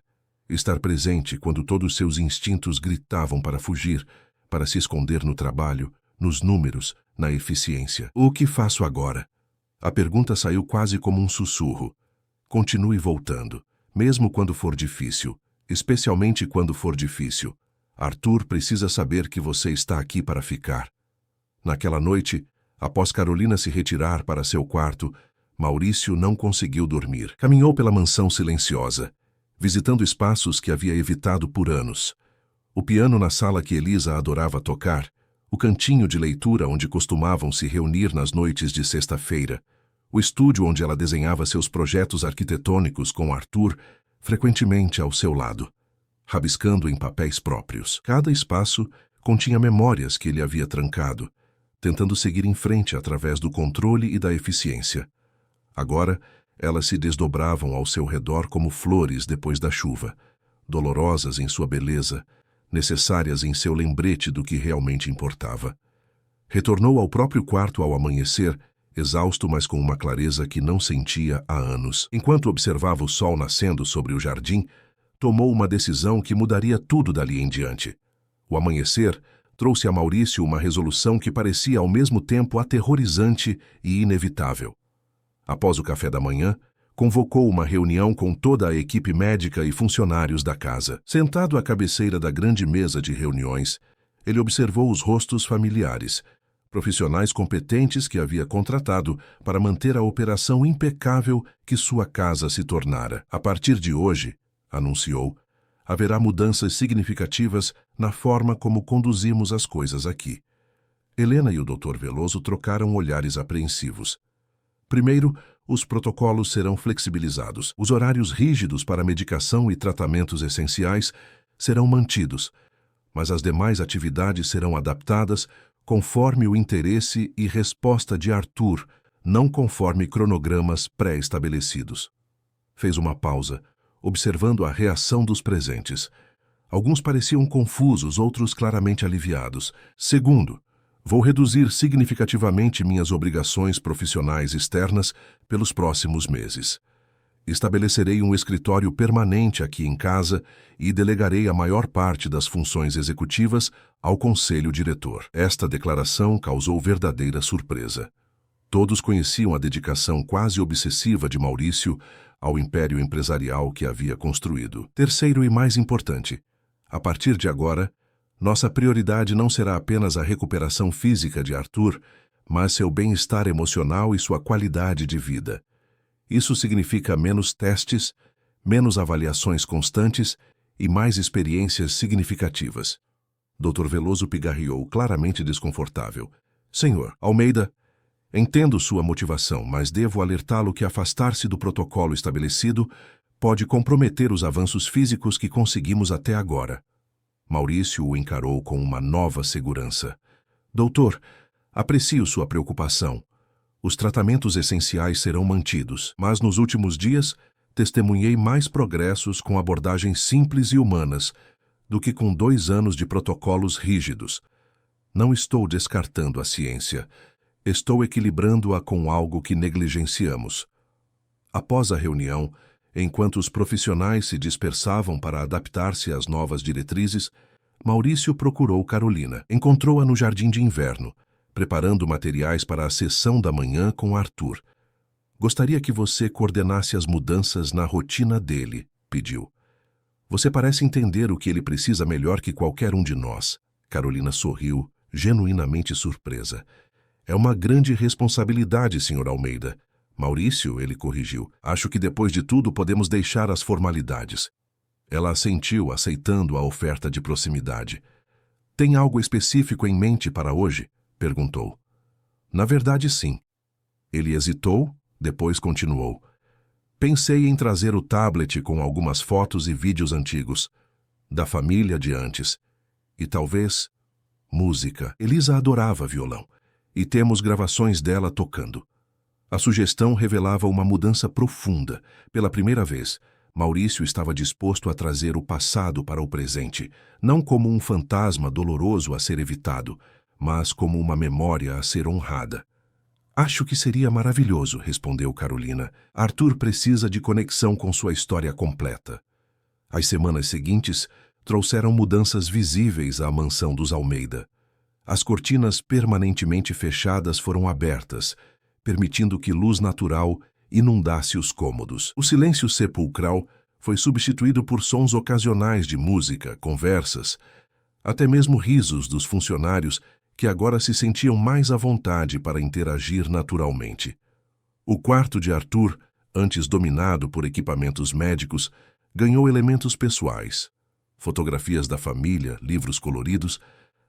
estar presente quando todos seus instintos gritavam para fugir, para se esconder no trabalho, nos números, na eficiência. O que faço agora? A pergunta saiu quase como um sussurro. Continue voltando, mesmo quando for difícil, especialmente quando for difícil. Arthur precisa saber que você está aqui para ficar. Naquela noite, após Carolina se retirar para seu quarto, Maurício não conseguiu dormir. Caminhou pela mansão silenciosa, visitando espaços que havia evitado por anos. O piano na sala que Elisa adorava tocar, o cantinho de leitura onde costumavam se reunir nas noites de sexta-feira, o estúdio onde ela desenhava seus projetos arquitetônicos com Arthur, frequentemente ao seu lado, rabiscando em papéis próprios. Cada espaço continha memórias que ele havia trancado, tentando seguir em frente através do controle e da eficiência. Agora, elas se desdobravam ao seu redor como flores depois da chuva, dolorosas em sua beleza, necessárias em seu lembrete do que realmente importava. Retornou ao próprio quarto ao amanhecer, exausto, mas com uma clareza que não sentia há anos. Enquanto observava o sol nascendo sobre o jardim, tomou uma decisão que mudaria tudo dali em diante. O amanhecer trouxe a Maurício uma resolução que parecia ao mesmo tempo aterrorizante e inevitável. Após o café da manhã, convocou uma reunião com toda a equipe médica e funcionários da casa. Sentado à cabeceira da grande mesa de reuniões, ele observou os rostos familiares, profissionais competentes que havia contratado para manter a operação impecável que sua casa se tornara. A partir de hoje, anunciou, haverá mudanças significativas na forma como conduzimos as coisas aqui. Helena e o Dr. Veloso trocaram olhares apreensivos. Primeiro, os protocolos serão flexibilizados. Os horários rígidos para medicação e tratamentos essenciais serão mantidos, mas as demais atividades serão adaptadas conforme o interesse e resposta de Arthur, não conforme cronogramas pré-estabelecidos. Fez uma pausa, observando a reação dos presentes. Alguns pareciam confusos, outros claramente aliviados. Segundo, vou reduzir significativamente minhas obrigações profissionais externas pelos próximos meses. Estabelecerei um escritório permanente aqui em casa e delegarei a maior parte das funções executivas ao conselho diretor. Esta declaração causou verdadeira surpresa. Todos conheciam a dedicação quase obsessiva de Maurício ao império empresarial que havia construído. Terceiro e mais importante, a partir de agora, nossa prioridade não será apenas a recuperação física de Arthur, mas seu bem-estar emocional e sua qualidade de vida. Isso significa menos testes, menos avaliações constantes e mais experiências significativas. Dr. Veloso pigarreou, claramente desconfortável. Senhor Almeida, entendo sua motivação, mas devo alertá-lo que afastar-se do protocolo estabelecido pode comprometer os avanços físicos que conseguimos até agora. Maurício o encarou com uma nova segurança. Doutor, aprecio sua preocupação. Os tratamentos essenciais serão mantidos, mas nos últimos dias testemunhei mais progressos com abordagens simples e humanas do que com 2 anos de protocolos rígidos. Não estou descartando a ciência. Estou equilibrando-a com algo que negligenciamos. Após a reunião, enquanto os profissionais se dispersavam para adaptar-se às novas diretrizes, Maurício procurou Carolina. Encontrou-a no jardim de inverno, preparando materiais para a sessão da manhã com Arthur. Gostaria que você coordenasse as mudanças na rotina dele, pediu. Você parece entender o que ele precisa melhor que qualquer um de nós. Carolina sorriu, genuinamente surpresa. É uma grande responsabilidade, Sr. Almeida. Maurício, ele corrigiu. Acho que depois de tudo podemos deixar as formalidades. Ela assentiu, aceitando a oferta de proximidade. Tem algo específico em mente para hoje? Perguntou. Na verdade, sim. Ele hesitou, depois continuou. Pensei em trazer o tablet com algumas fotos e vídeos antigos, da família de antes. E talvez música. Elisa adorava violão, e temos gravações dela tocando. A sugestão revelava uma mudança profunda. Pela primeira vez, Maurício estava disposto a trazer o passado para o presente, não como um fantasma doloroso a ser evitado, mas como uma memória a ser honrada. Acho que seria maravilhoso, respondeu Carolina. Arthur precisa de conexão com sua história completa. As semanas seguintes trouxeram mudanças visíveis à mansão dos Almeida. As cortinas permanentemente fechadas foram abertas, permitindo que luz natural inundasse os cômodos. O silêncio sepulcral foi substituído por sons ocasionais de música, conversas, até mesmo risos dos funcionários que agora se sentiam mais à vontade para interagir naturalmente. O quarto de Arthur, antes dominado por equipamentos médicos, ganhou elementos pessoais. Fotografias da família, livros coloridos,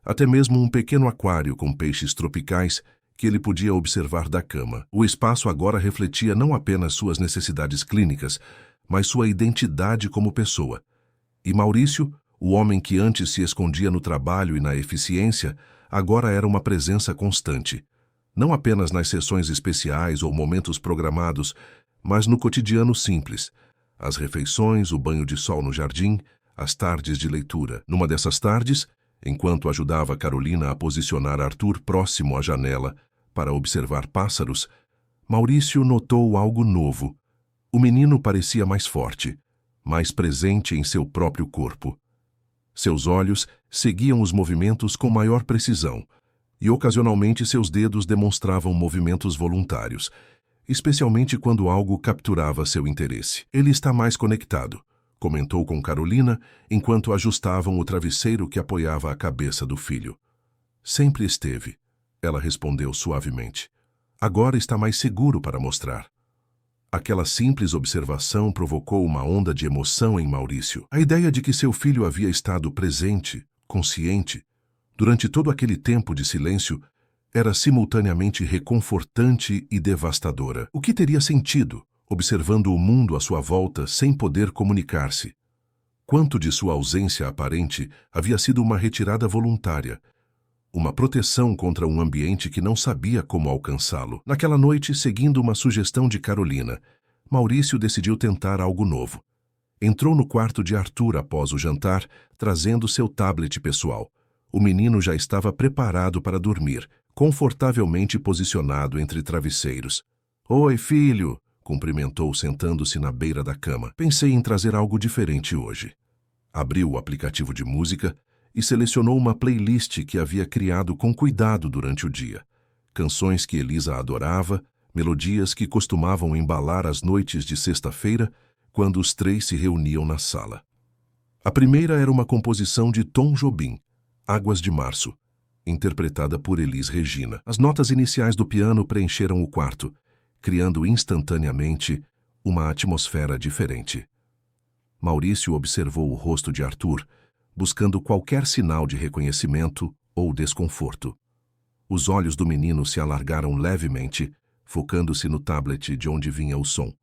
até mesmo um pequeno aquário com peixes tropicais que ele podia observar da cama. O espaço agora refletia não apenas suas necessidades clínicas, mas sua identidade como pessoa. E Maurício, o homem que antes se escondia no trabalho e na eficiência, agora era uma presença constante. Não apenas nas sessões especiais ou momentos programados, mas no cotidiano simples. As refeições, o banho de sol no jardim, as tardes de leitura. Numa dessas tardes, enquanto ajudava Carolina a posicionar Arthur próximo à janela para observar pássaros, Maurício notou algo novo. O menino parecia mais forte, mais presente em seu próprio corpo. Seus olhos seguiam os movimentos com maior precisão, e ocasionalmente seus dedos demonstravam movimentos voluntários, especialmente quando algo capturava seu interesse. Ele está mais conectado, comentou com Carolina, enquanto ajustavam o travesseiro que apoiava a cabeça do filho. Sempre esteve, ela respondeu suavemente. Agora está mais seguro para mostrar. Aquela simples observação provocou uma onda de emoção em Maurício. A ideia de que seu filho havia estado presente, consciente, durante todo aquele tempo de silêncio, era simultaneamente reconfortante e devastadora. O que teria sentido, observando o mundo à sua volta sem poder comunicar-se? Quanto de sua ausência aparente havia sido uma retirada voluntária, uma proteção contra um ambiente que não sabia como alcançá-lo. Naquela noite, seguindo uma sugestão de Carolina, Maurício decidiu tentar algo novo. Entrou no quarto de Arthur após o jantar, trazendo seu tablet pessoal. O menino já estava preparado para dormir, confortavelmente posicionado entre travesseiros. "Oi, filho!" cumprimentou sentando-se na beira da cama. "Pensei em trazer algo diferente hoje." Abriu o aplicativo de música e selecionou uma playlist que havia criado com cuidado durante o dia. Canções que Elisa adorava, melodias que costumavam embalar as noites de sexta-feira, quando os três se reuniam na sala. A primeira era uma composição de Tom Jobim, Águas de Março, interpretada por Elis Regina. As notas iniciais do piano preencheram o quarto, criando instantaneamente uma atmosfera diferente. Maurício observou o rosto de Arthur, buscando qualquer sinal de reconhecimento ou desconforto. Os olhos do menino se alargaram levemente, focando-se no tablet de onde vinha o som.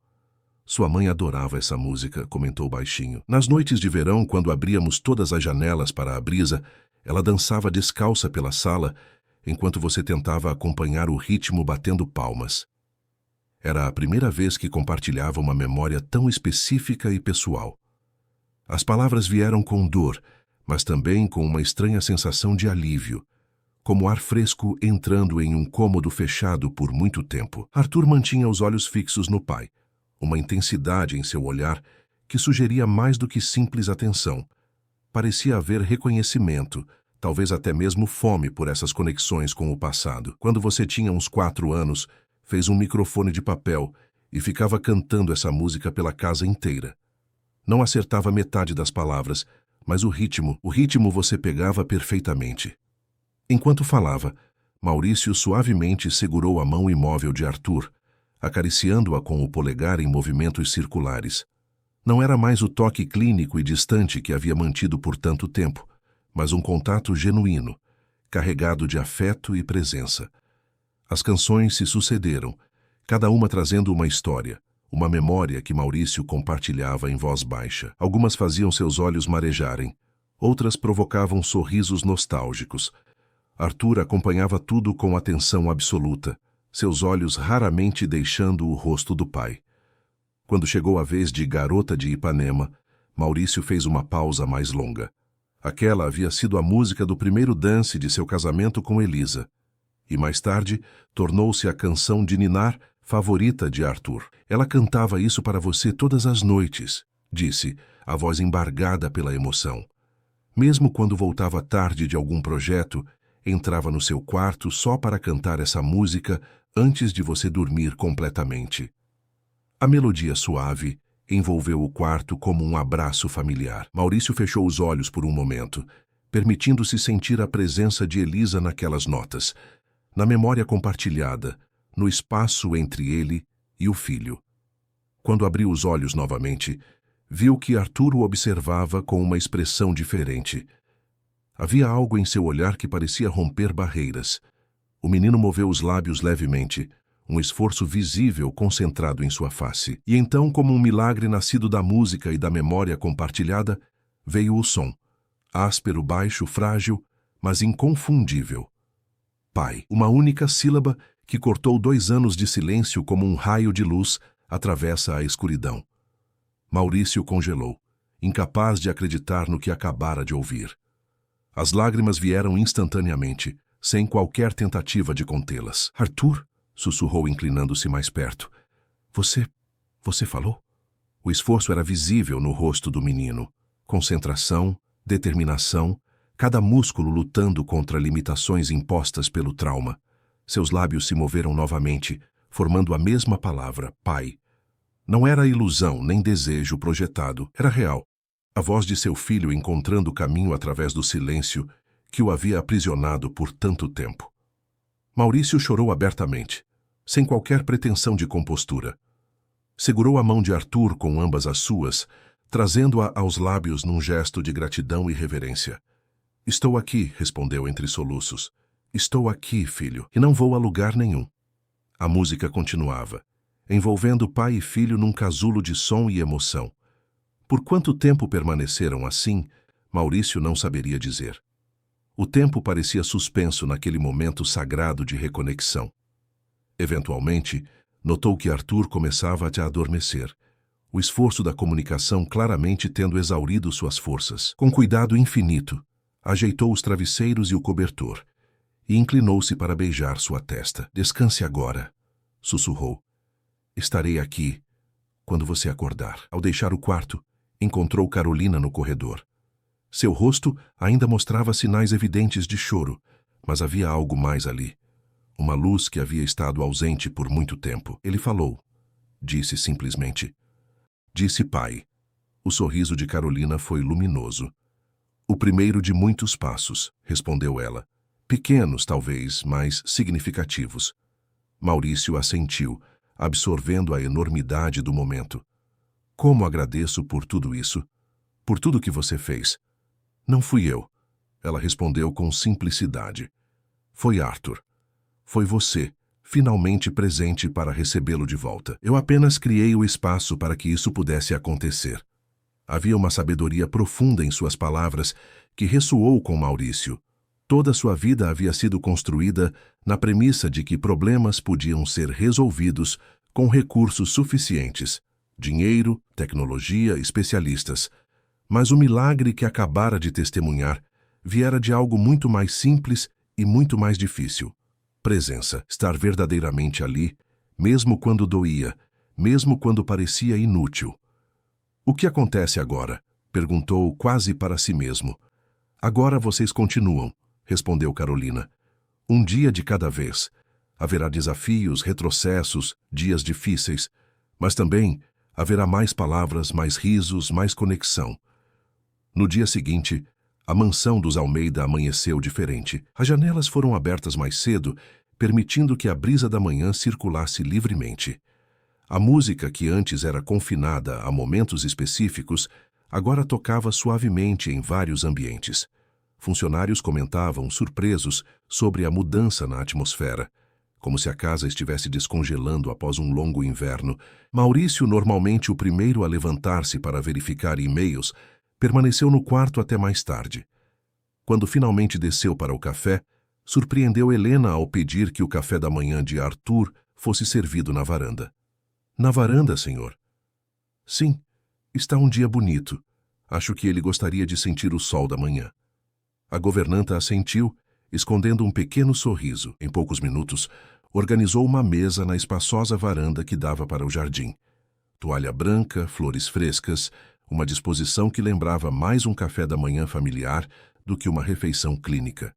"Sua mãe adorava essa música", comentou baixinho. "Nas noites de verão, quando abríamos todas as janelas para a brisa, ela dançava descalça pela sala, enquanto você tentava acompanhar o ritmo batendo palmas." Era a primeira vez que compartilhava uma memória tão específica e pessoal. As palavras vieram com dor, mas também com uma estranha sensação de alívio, como ar fresco entrando em um cômodo fechado por muito tempo. Arthur mantinha os olhos fixos no pai, uma intensidade em seu olhar que sugeria mais do que simples atenção. Parecia haver reconhecimento, talvez até mesmo fome por essas conexões com o passado. "Quando você tinha uns 4 anos, fez um microfone de papel e ficava cantando essa música pela casa inteira. Não acertava metade das palavras, mas o ritmo você pegava perfeitamente." Enquanto falava, Maurício suavemente segurou a mão imóvel de Arthur, acariciando-a com o polegar em movimentos circulares. Não era mais o toque clínico e distante que havia mantido por tanto tempo, mas um contato genuíno, carregado de afeto e presença. As canções se sucederam, cada uma trazendo uma história, uma memória que Maurício compartilhava em voz baixa. Algumas faziam seus olhos marejarem, outras provocavam sorrisos nostálgicos. Arthur acompanhava tudo com atenção absoluta, seus olhos raramente deixando o rosto do pai. Quando chegou a vez de Garota de Ipanema, Maurício fez uma pausa mais longa. Aquela havia sido a música do primeiro dance de seu casamento com Elisa, e mais tarde tornou-se a canção de ninar favorita de Arthur. "Ela cantava isso para você todas as noites", disse, a voz embargada pela emoção. Mesmo quando voltava tarde de algum projeto, entrava no seu quarto só para cantar essa música antes de você dormir completamente. A melodia suave envolveu o quarto como um abraço familiar. Maurício fechou os olhos por um momento, permitindo-se sentir a presença de Elisa naquelas notas, na memória compartilhada, no espaço entre ele e o filho. Quando abriu os olhos novamente, viu que Arthur o observava com uma expressão diferente. Havia algo em seu olhar que parecia romper barreiras. O menino moveu os lábios levemente, um esforço visível concentrado em sua face. E então, como um milagre nascido da música e da memória compartilhada, veio o som. Áspero, baixo, frágil, mas inconfundível. "Pai", uma única sílaba que cortou 2 anos de silêncio como um raio de luz atravessa a escuridão. Maurício congelou, incapaz de acreditar no que acabara de ouvir. As lágrimas vieram instantaneamente, sem qualquer tentativa de contê-las. "Arthur", sussurrou inclinando-se mais perto. Você falou?" O esforço era visível no rosto do menino. Concentração, determinação, cada músculo lutando contra limitações impostas pelo trauma. Seus lábios se moveram novamente, formando a mesma palavra, pai. Não era ilusão nem desejo projetado, era real. A voz de seu filho encontrando o caminho através do silêncio que o havia aprisionado por tanto tempo. Maurício chorou abertamente, sem qualquer pretensão de compostura. Segurou a mão de Arthur com ambas as suas, trazendo-a aos lábios num gesto de gratidão e reverência. "Estou aqui", respondeu entre soluços. "Estou aqui, filho, e não vou a lugar nenhum." A música continuava, envolvendo pai e filho num casulo de som e emoção. Por quanto tempo permaneceram assim, Maurício não saberia dizer. O tempo parecia suspenso naquele momento sagrado de reconexão. Eventualmente, notou que Arthur começava a te adormecer, o esforço da comunicação claramente tendo exaurido suas forças. Com cuidado infinito, ajeitou os travesseiros e o cobertor, e inclinou-se para beijar sua testa. Descanse agora, sussurrou. Estarei aqui quando você acordar. Ao deixar o quarto, encontrou Carolina no corredor. Seu rosto ainda mostrava sinais evidentes de choro, mas havia algo mais ali. Uma luz que havia estado ausente por muito tempo. Ele falou. Disse simplesmente. Disse pai. O sorriso de Carolina foi luminoso. O primeiro de muitos passos, respondeu ela. Pequenos, talvez, mas significativos. Maurício assentiu, absorvendo a enormidade do momento. Como agradeço por tudo isso. Por tudo que você fez. Não fui eu. Ela respondeu com simplicidade. Foi Arthur. Foi você, finalmente presente para recebê-lo de volta. Eu apenas criei o espaço para que isso pudesse acontecer. Havia uma sabedoria profunda em suas palavras que ressoou com Maurício. Toda sua vida havia sido construída na premissa de que problemas podiam ser resolvidos com recursos suficientes, dinheiro, tecnologia, especialistas. Mas o milagre que acabara de testemunhar viera de algo muito mais simples e muito mais difícil. Presença, estar verdadeiramente ali, mesmo quando doía, mesmo quando parecia inútil. O que acontece agora? Perguntou quase para si mesmo. Agora vocês continuam, respondeu Carolina. Um dia de cada vez. Haverá desafios, retrocessos, dias difíceis, mas também haverá mais palavras, mais risos, mais conexão. No dia seguinte, a mansão dos Almeida amanheceu diferente. As janelas foram abertas mais cedo, permitindo que a brisa da manhã circulasse livremente. A música, que antes era confinada a momentos específicos, agora tocava suavemente em vários ambientes. Funcionários comentavam, surpresos, sobre a mudança na atmosfera, como se a casa estivesse descongelando após um longo inverno. Maurício, normalmente o primeiro a levantar-se para verificar e-mails, permaneceu no quarto até mais tarde. Quando finalmente desceu para o café, surpreendeu Helena ao pedir que o café da manhã de Arthur fosse servido na varanda. Na varanda, senhor? Sim, está um dia bonito. Acho que ele gostaria de sentir o sol da manhã. A governanta assentiu, escondendo um pequeno sorriso. Em poucos minutos, organizou uma mesa na espaçosa varanda que dava para o jardim. Toalha branca, flores frescas, uma disposição que lembrava mais um café da manhã familiar do que uma refeição clínica.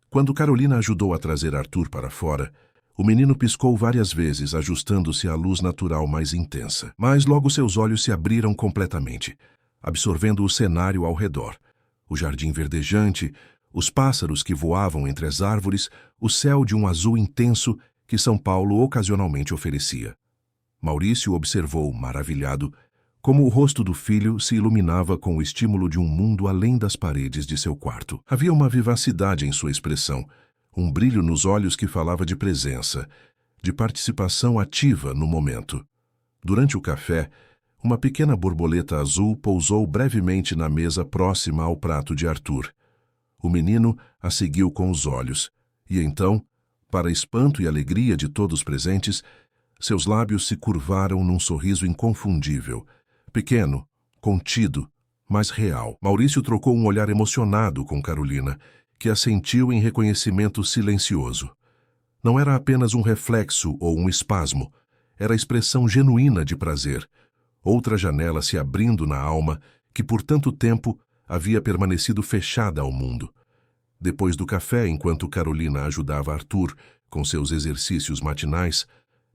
Quando Carolina ajudou a trazer Arthur para fora, o menino piscou várias vezes, ajustando-se à luz natural mais intensa. Mas logo seus olhos se abriram completamente, absorvendo o cenário ao redor. O jardim verdejante, os pássaros que voavam entre as árvores, o céu de um azul intenso que São Paulo ocasionalmente oferecia. Maurício observou, maravilhado, como o rosto do filho se iluminava com o estímulo de um mundo além das paredes de seu quarto. Havia uma vivacidade em sua expressão, um brilho nos olhos que falava de presença, de participação ativa no momento. Durante o café, uma pequena borboleta azul pousou brevemente na mesa próxima ao prato de Arthur. O menino a seguiu com os olhos, e então, para espanto e alegria de todos presentes, seus lábios se curvaram num sorriso inconfundível, pequeno, contido, mas real. Maurício trocou um olhar emocionado com Carolina, que assentiu em reconhecimento silencioso. Não era apenas um reflexo ou um espasmo, era a expressão genuína de prazer, outra janela se abrindo na alma que por tanto tempo havia permanecido fechada ao mundo. Depois do café, enquanto Carolina ajudava Arthur com seus exercícios matinais,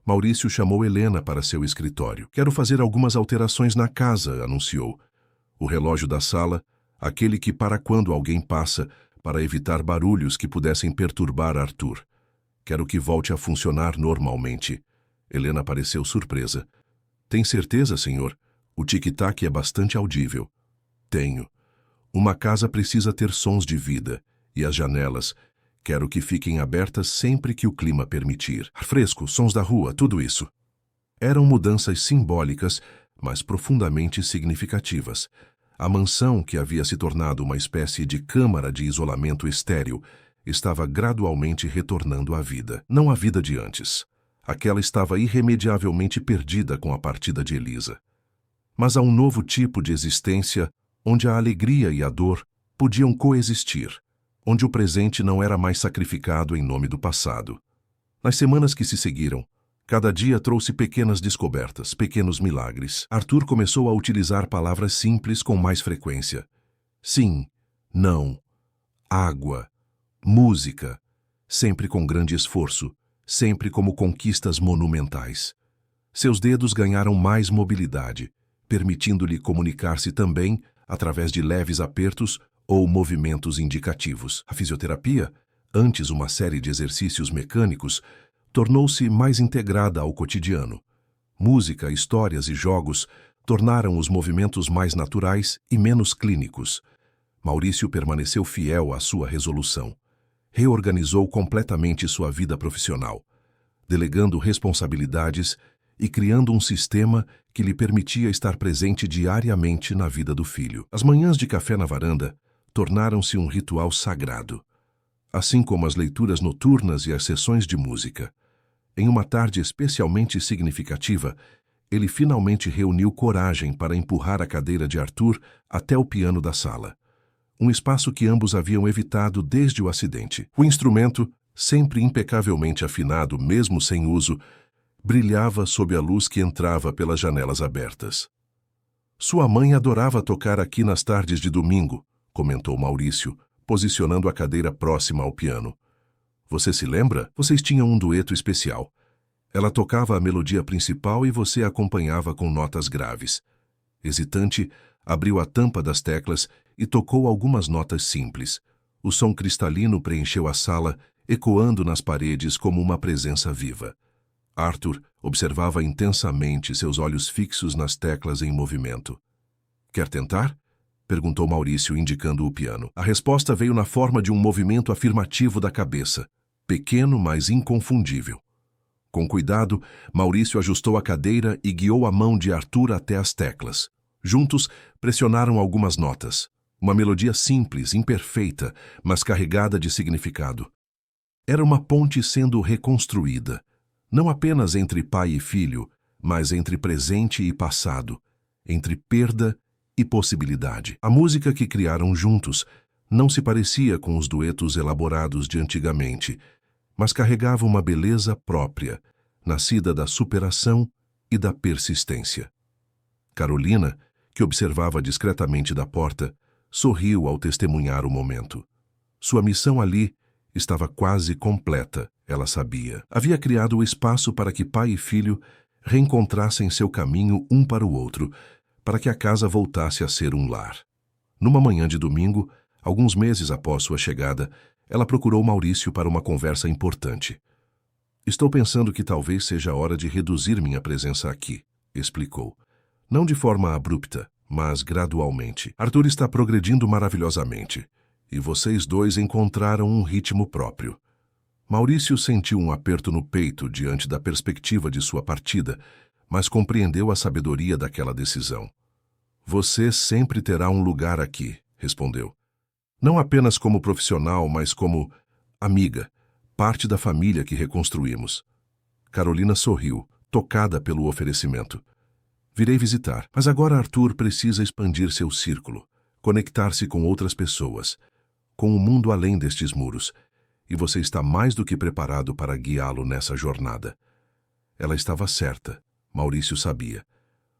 Maurício chamou Helena para seu escritório. Quero fazer algumas alterações na casa, anunciou. O relógio da sala, aquele que para quando alguém passa, para evitar barulhos que pudessem perturbar Arthur. Quero que volte a funcionar normalmente. Helena pareceu surpresa. Tem certeza, senhor? O tic-tac é bastante audível. Tenho. Uma casa precisa ter sons de vida, e as janelas, quero que fiquem abertas sempre que o clima permitir. Ar fresco, sons da rua, tudo isso. Eram mudanças simbólicas, mas profundamente significativas. A mansão, que havia se tornado uma espécie de câmara de isolamento estéril, estava gradualmente retornando à vida. Não à vida de antes. Aquela estava irremediavelmente perdida com a partida de Elisa. Mas a um novo tipo de existência, onde a alegria e a dor podiam coexistir, onde o presente não era mais sacrificado em nome do passado. Nas semanas que se seguiram, cada dia trouxe pequenas descobertas, pequenos milagres. Arthur começou a utilizar palavras simples com mais frequência. Sim, não, água, música, sempre com grande esforço, sempre como conquistas monumentais. Seus dedos ganharam mais mobilidade, permitindo-lhe comunicar-se também através de leves apertos ou movimentos indicativos. A fisioterapia, antes uma série de exercícios mecânicos, tornou-se mais integrada ao cotidiano. Música, histórias e jogos tornaram os movimentos mais naturais e menos clínicos. Maurício permaneceu fiel à sua resolução. Reorganizou completamente sua vida profissional, delegando responsabilidades e criando um sistema que lhe permitia estar presente diariamente na vida do filho. As manhãs de café na varanda tornaram-se um ritual sagrado, assim como as leituras noturnas e as sessões de música. Em uma tarde especialmente significativa, ele finalmente reuniu coragem para empurrar a cadeira de Arthur até o piano da sala, um espaço que ambos haviam evitado desde o acidente. O instrumento, sempre impecavelmente afinado mesmo sem uso, brilhava sob a luz que entrava pelas janelas abertas. Sua mãe adorava tocar aqui nas tardes de domingo, comentou Maurício, posicionando a cadeira próxima ao piano. Você se lembra? Vocês tinham um dueto especial. Ela tocava a melodia principal e você acompanhava com notas graves. Hesitante, abriu a tampa das teclas e tocou algumas notas simples. O som cristalino preencheu a sala, ecoando nas paredes como uma presença viva. Arthur observava intensamente, seus olhos fixos nas teclas em movimento. Quer tentar? Perguntou Maurício, indicando o piano. A resposta veio na forma de um movimento afirmativo da cabeça, pequeno, mas inconfundível. Com cuidado, Maurício ajustou a cadeira e guiou a mão de Arthur até as teclas. Juntos, pressionaram algumas notas. Uma melodia simples, imperfeita, mas carregada de significado. Era uma ponte sendo reconstruída, não apenas entre pai e filho, mas entre presente e passado, entre perda e possibilidade. A música que criaram juntos não se parecia com os duetos elaborados de antigamente, mas carregava uma beleza própria, nascida da superação e da persistência. Carolina, que observava discretamente da porta, sorriu ao testemunhar o momento. Sua missão ali estava quase completa, ela sabia. Havia criado o espaço para que pai e filho reencontrassem seu caminho um para o outro, para que a casa voltasse a ser um lar. Numa manhã de domingo, alguns meses após sua chegada, ela procurou Maurício para uma conversa importante. Estou pensando que talvez seja a hora de reduzir minha presença aqui, explicou. Não de forma abrupta, mas gradualmente. Arthur está progredindo maravilhosamente, e vocês dois encontraram um ritmo próprio. Maurício sentiu um aperto no peito diante da perspectiva de sua partida, mas compreendeu a sabedoria daquela decisão. Você sempre terá um lugar aqui, respondeu. Não apenas como profissional, mas como amiga, parte da família que reconstruímos. Carolina sorriu, tocada pelo oferecimento. Virei visitar, mas agora Arthur precisa expandir seu círculo, conectar-se com outras pessoas, com o mundo além destes muros, e você está mais do que preparado para guiá-lo nessa jornada. Ela estava certa, Maurício sabia.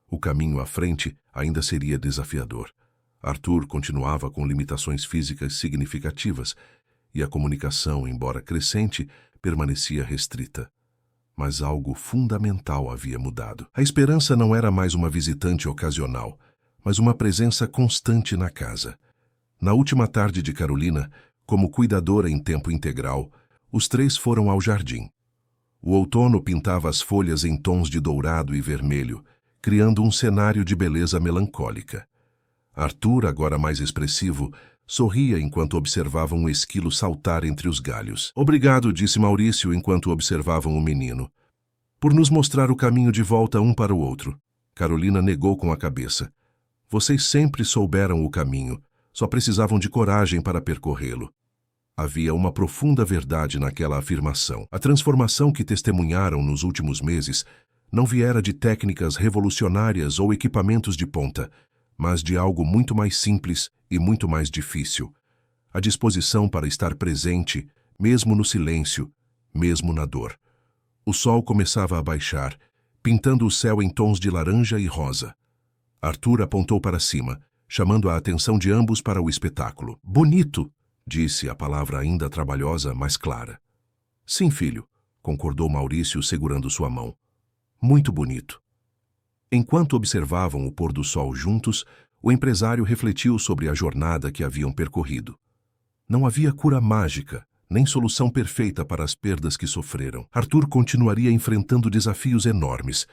O caminho à frente ainda seria desafiador. Arthur continuava com limitações físicas significativas, e a comunicação, embora crescente, permanecia restrita. Mas algo fundamental havia mudado. A esperança não era mais uma visitante ocasional, mas uma presença constante na casa. Na última tarde de Carolina, como cuidadora em tempo integral, os três foram ao jardim. O outono pintava as folhas em tons de dourado e vermelho, criando um cenário de beleza melancólica. Arthur, agora mais expressivo, sorria enquanto observava um esquilo saltar entre os galhos. Obrigado, disse Maurício enquanto observavam o menino. Por nos mostrar o caminho de volta um para o outro. Carolina negou com a cabeça. Vocês sempre souberam o caminho, só precisavam de coragem para percorrê-lo. Havia uma profunda verdade naquela afirmação. A transformação que testemunharam nos últimos meses não viera de técnicas revolucionárias ou equipamentos de ponta, mas de algo muito mais simples e muito mais difícil. A disposição para estar presente, mesmo no silêncio, mesmo na dor. O sol começava a baixar, pintando o céu em tons de laranja e rosa. Arthur apontou para cima, chamando a atenção de ambos para o espetáculo. Bonito, disse a palavra ainda trabalhosa, mas clara. Sim, filho, concordou Maurício segurando sua mão. Muito bonito. Enquanto observavam o pôr do sol juntos, o empresário refletiu sobre a jornada que haviam percorrido. Não havia cura mágica, nem solução perfeita para as perdas que sofreram. Arthur continuaria enfrentando desafios enormes,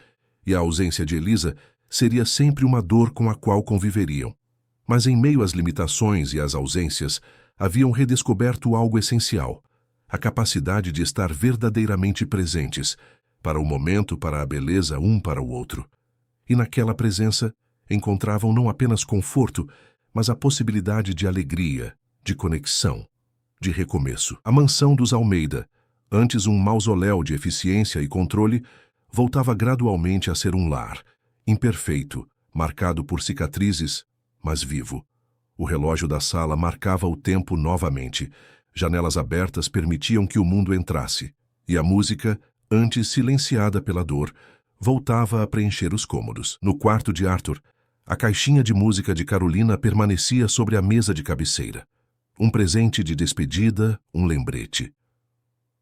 e a ausência de Elisa seria sempre uma dor com a qual conviveriam. Mas em meio às limitações e às ausências, haviam redescoberto algo essencial: a capacidade de estar verdadeiramente presentes, para o momento, para a beleza, um para o outro. E naquela presença encontravam não apenas conforto, mas a possibilidade de alegria, de conexão, de recomeço. A mansão dos Almeida, antes um mausoléu de eficiência e controle, voltava gradualmente a ser um lar, imperfeito, marcado por cicatrizes, mas vivo. O relógio da sala marcava o tempo novamente. Janelas abertas permitiam que o mundo entrasse, e a música, antes silenciada pela dor, voltava a preencher os cômodos. No quarto de Arthur, a caixinha de música de Carolina permanecia sobre a mesa de cabeceira. Um presente de despedida, um lembrete.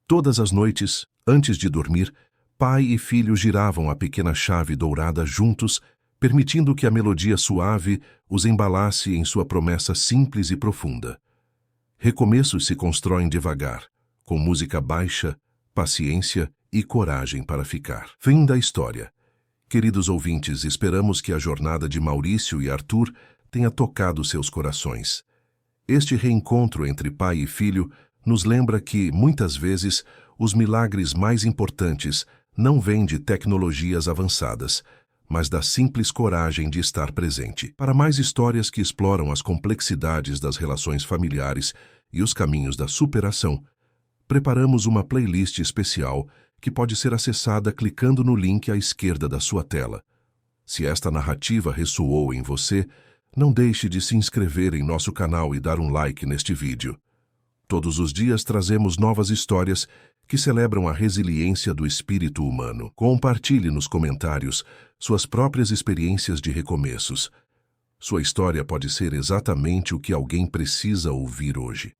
Todas as noites, antes de dormir, pai e filho giravam a pequena chave dourada juntos, permitindo que a melodia suave os embalasse em sua promessa simples e profunda. Recomeços se constroem devagar, com música baixa, paciência e coragem para ficar. Fim da história. Queridos ouvintes, esperamos que a jornada de Maurício e Arthur tenha tocado seus corações. Este reencontro entre pai e filho nos lembra que, muitas vezes, os milagres mais importantes não vêm de tecnologias avançadas, mas da simples coragem de estar presente. Para mais histórias que exploram as complexidades das relações familiares e os caminhos da superação, preparamos uma playlist especial que pode ser acessada clicando no link à esquerda da sua tela. Se esta narrativa ressoou em você, não deixe de se inscrever em nosso canal e dar um like neste vídeo. Todos os dias trazemos novas histórias que celebram a resiliência do espírito humano. Compartilhe nos comentários suas próprias experiências de recomeços. Sua história pode ser exatamente o que alguém precisa ouvir hoje.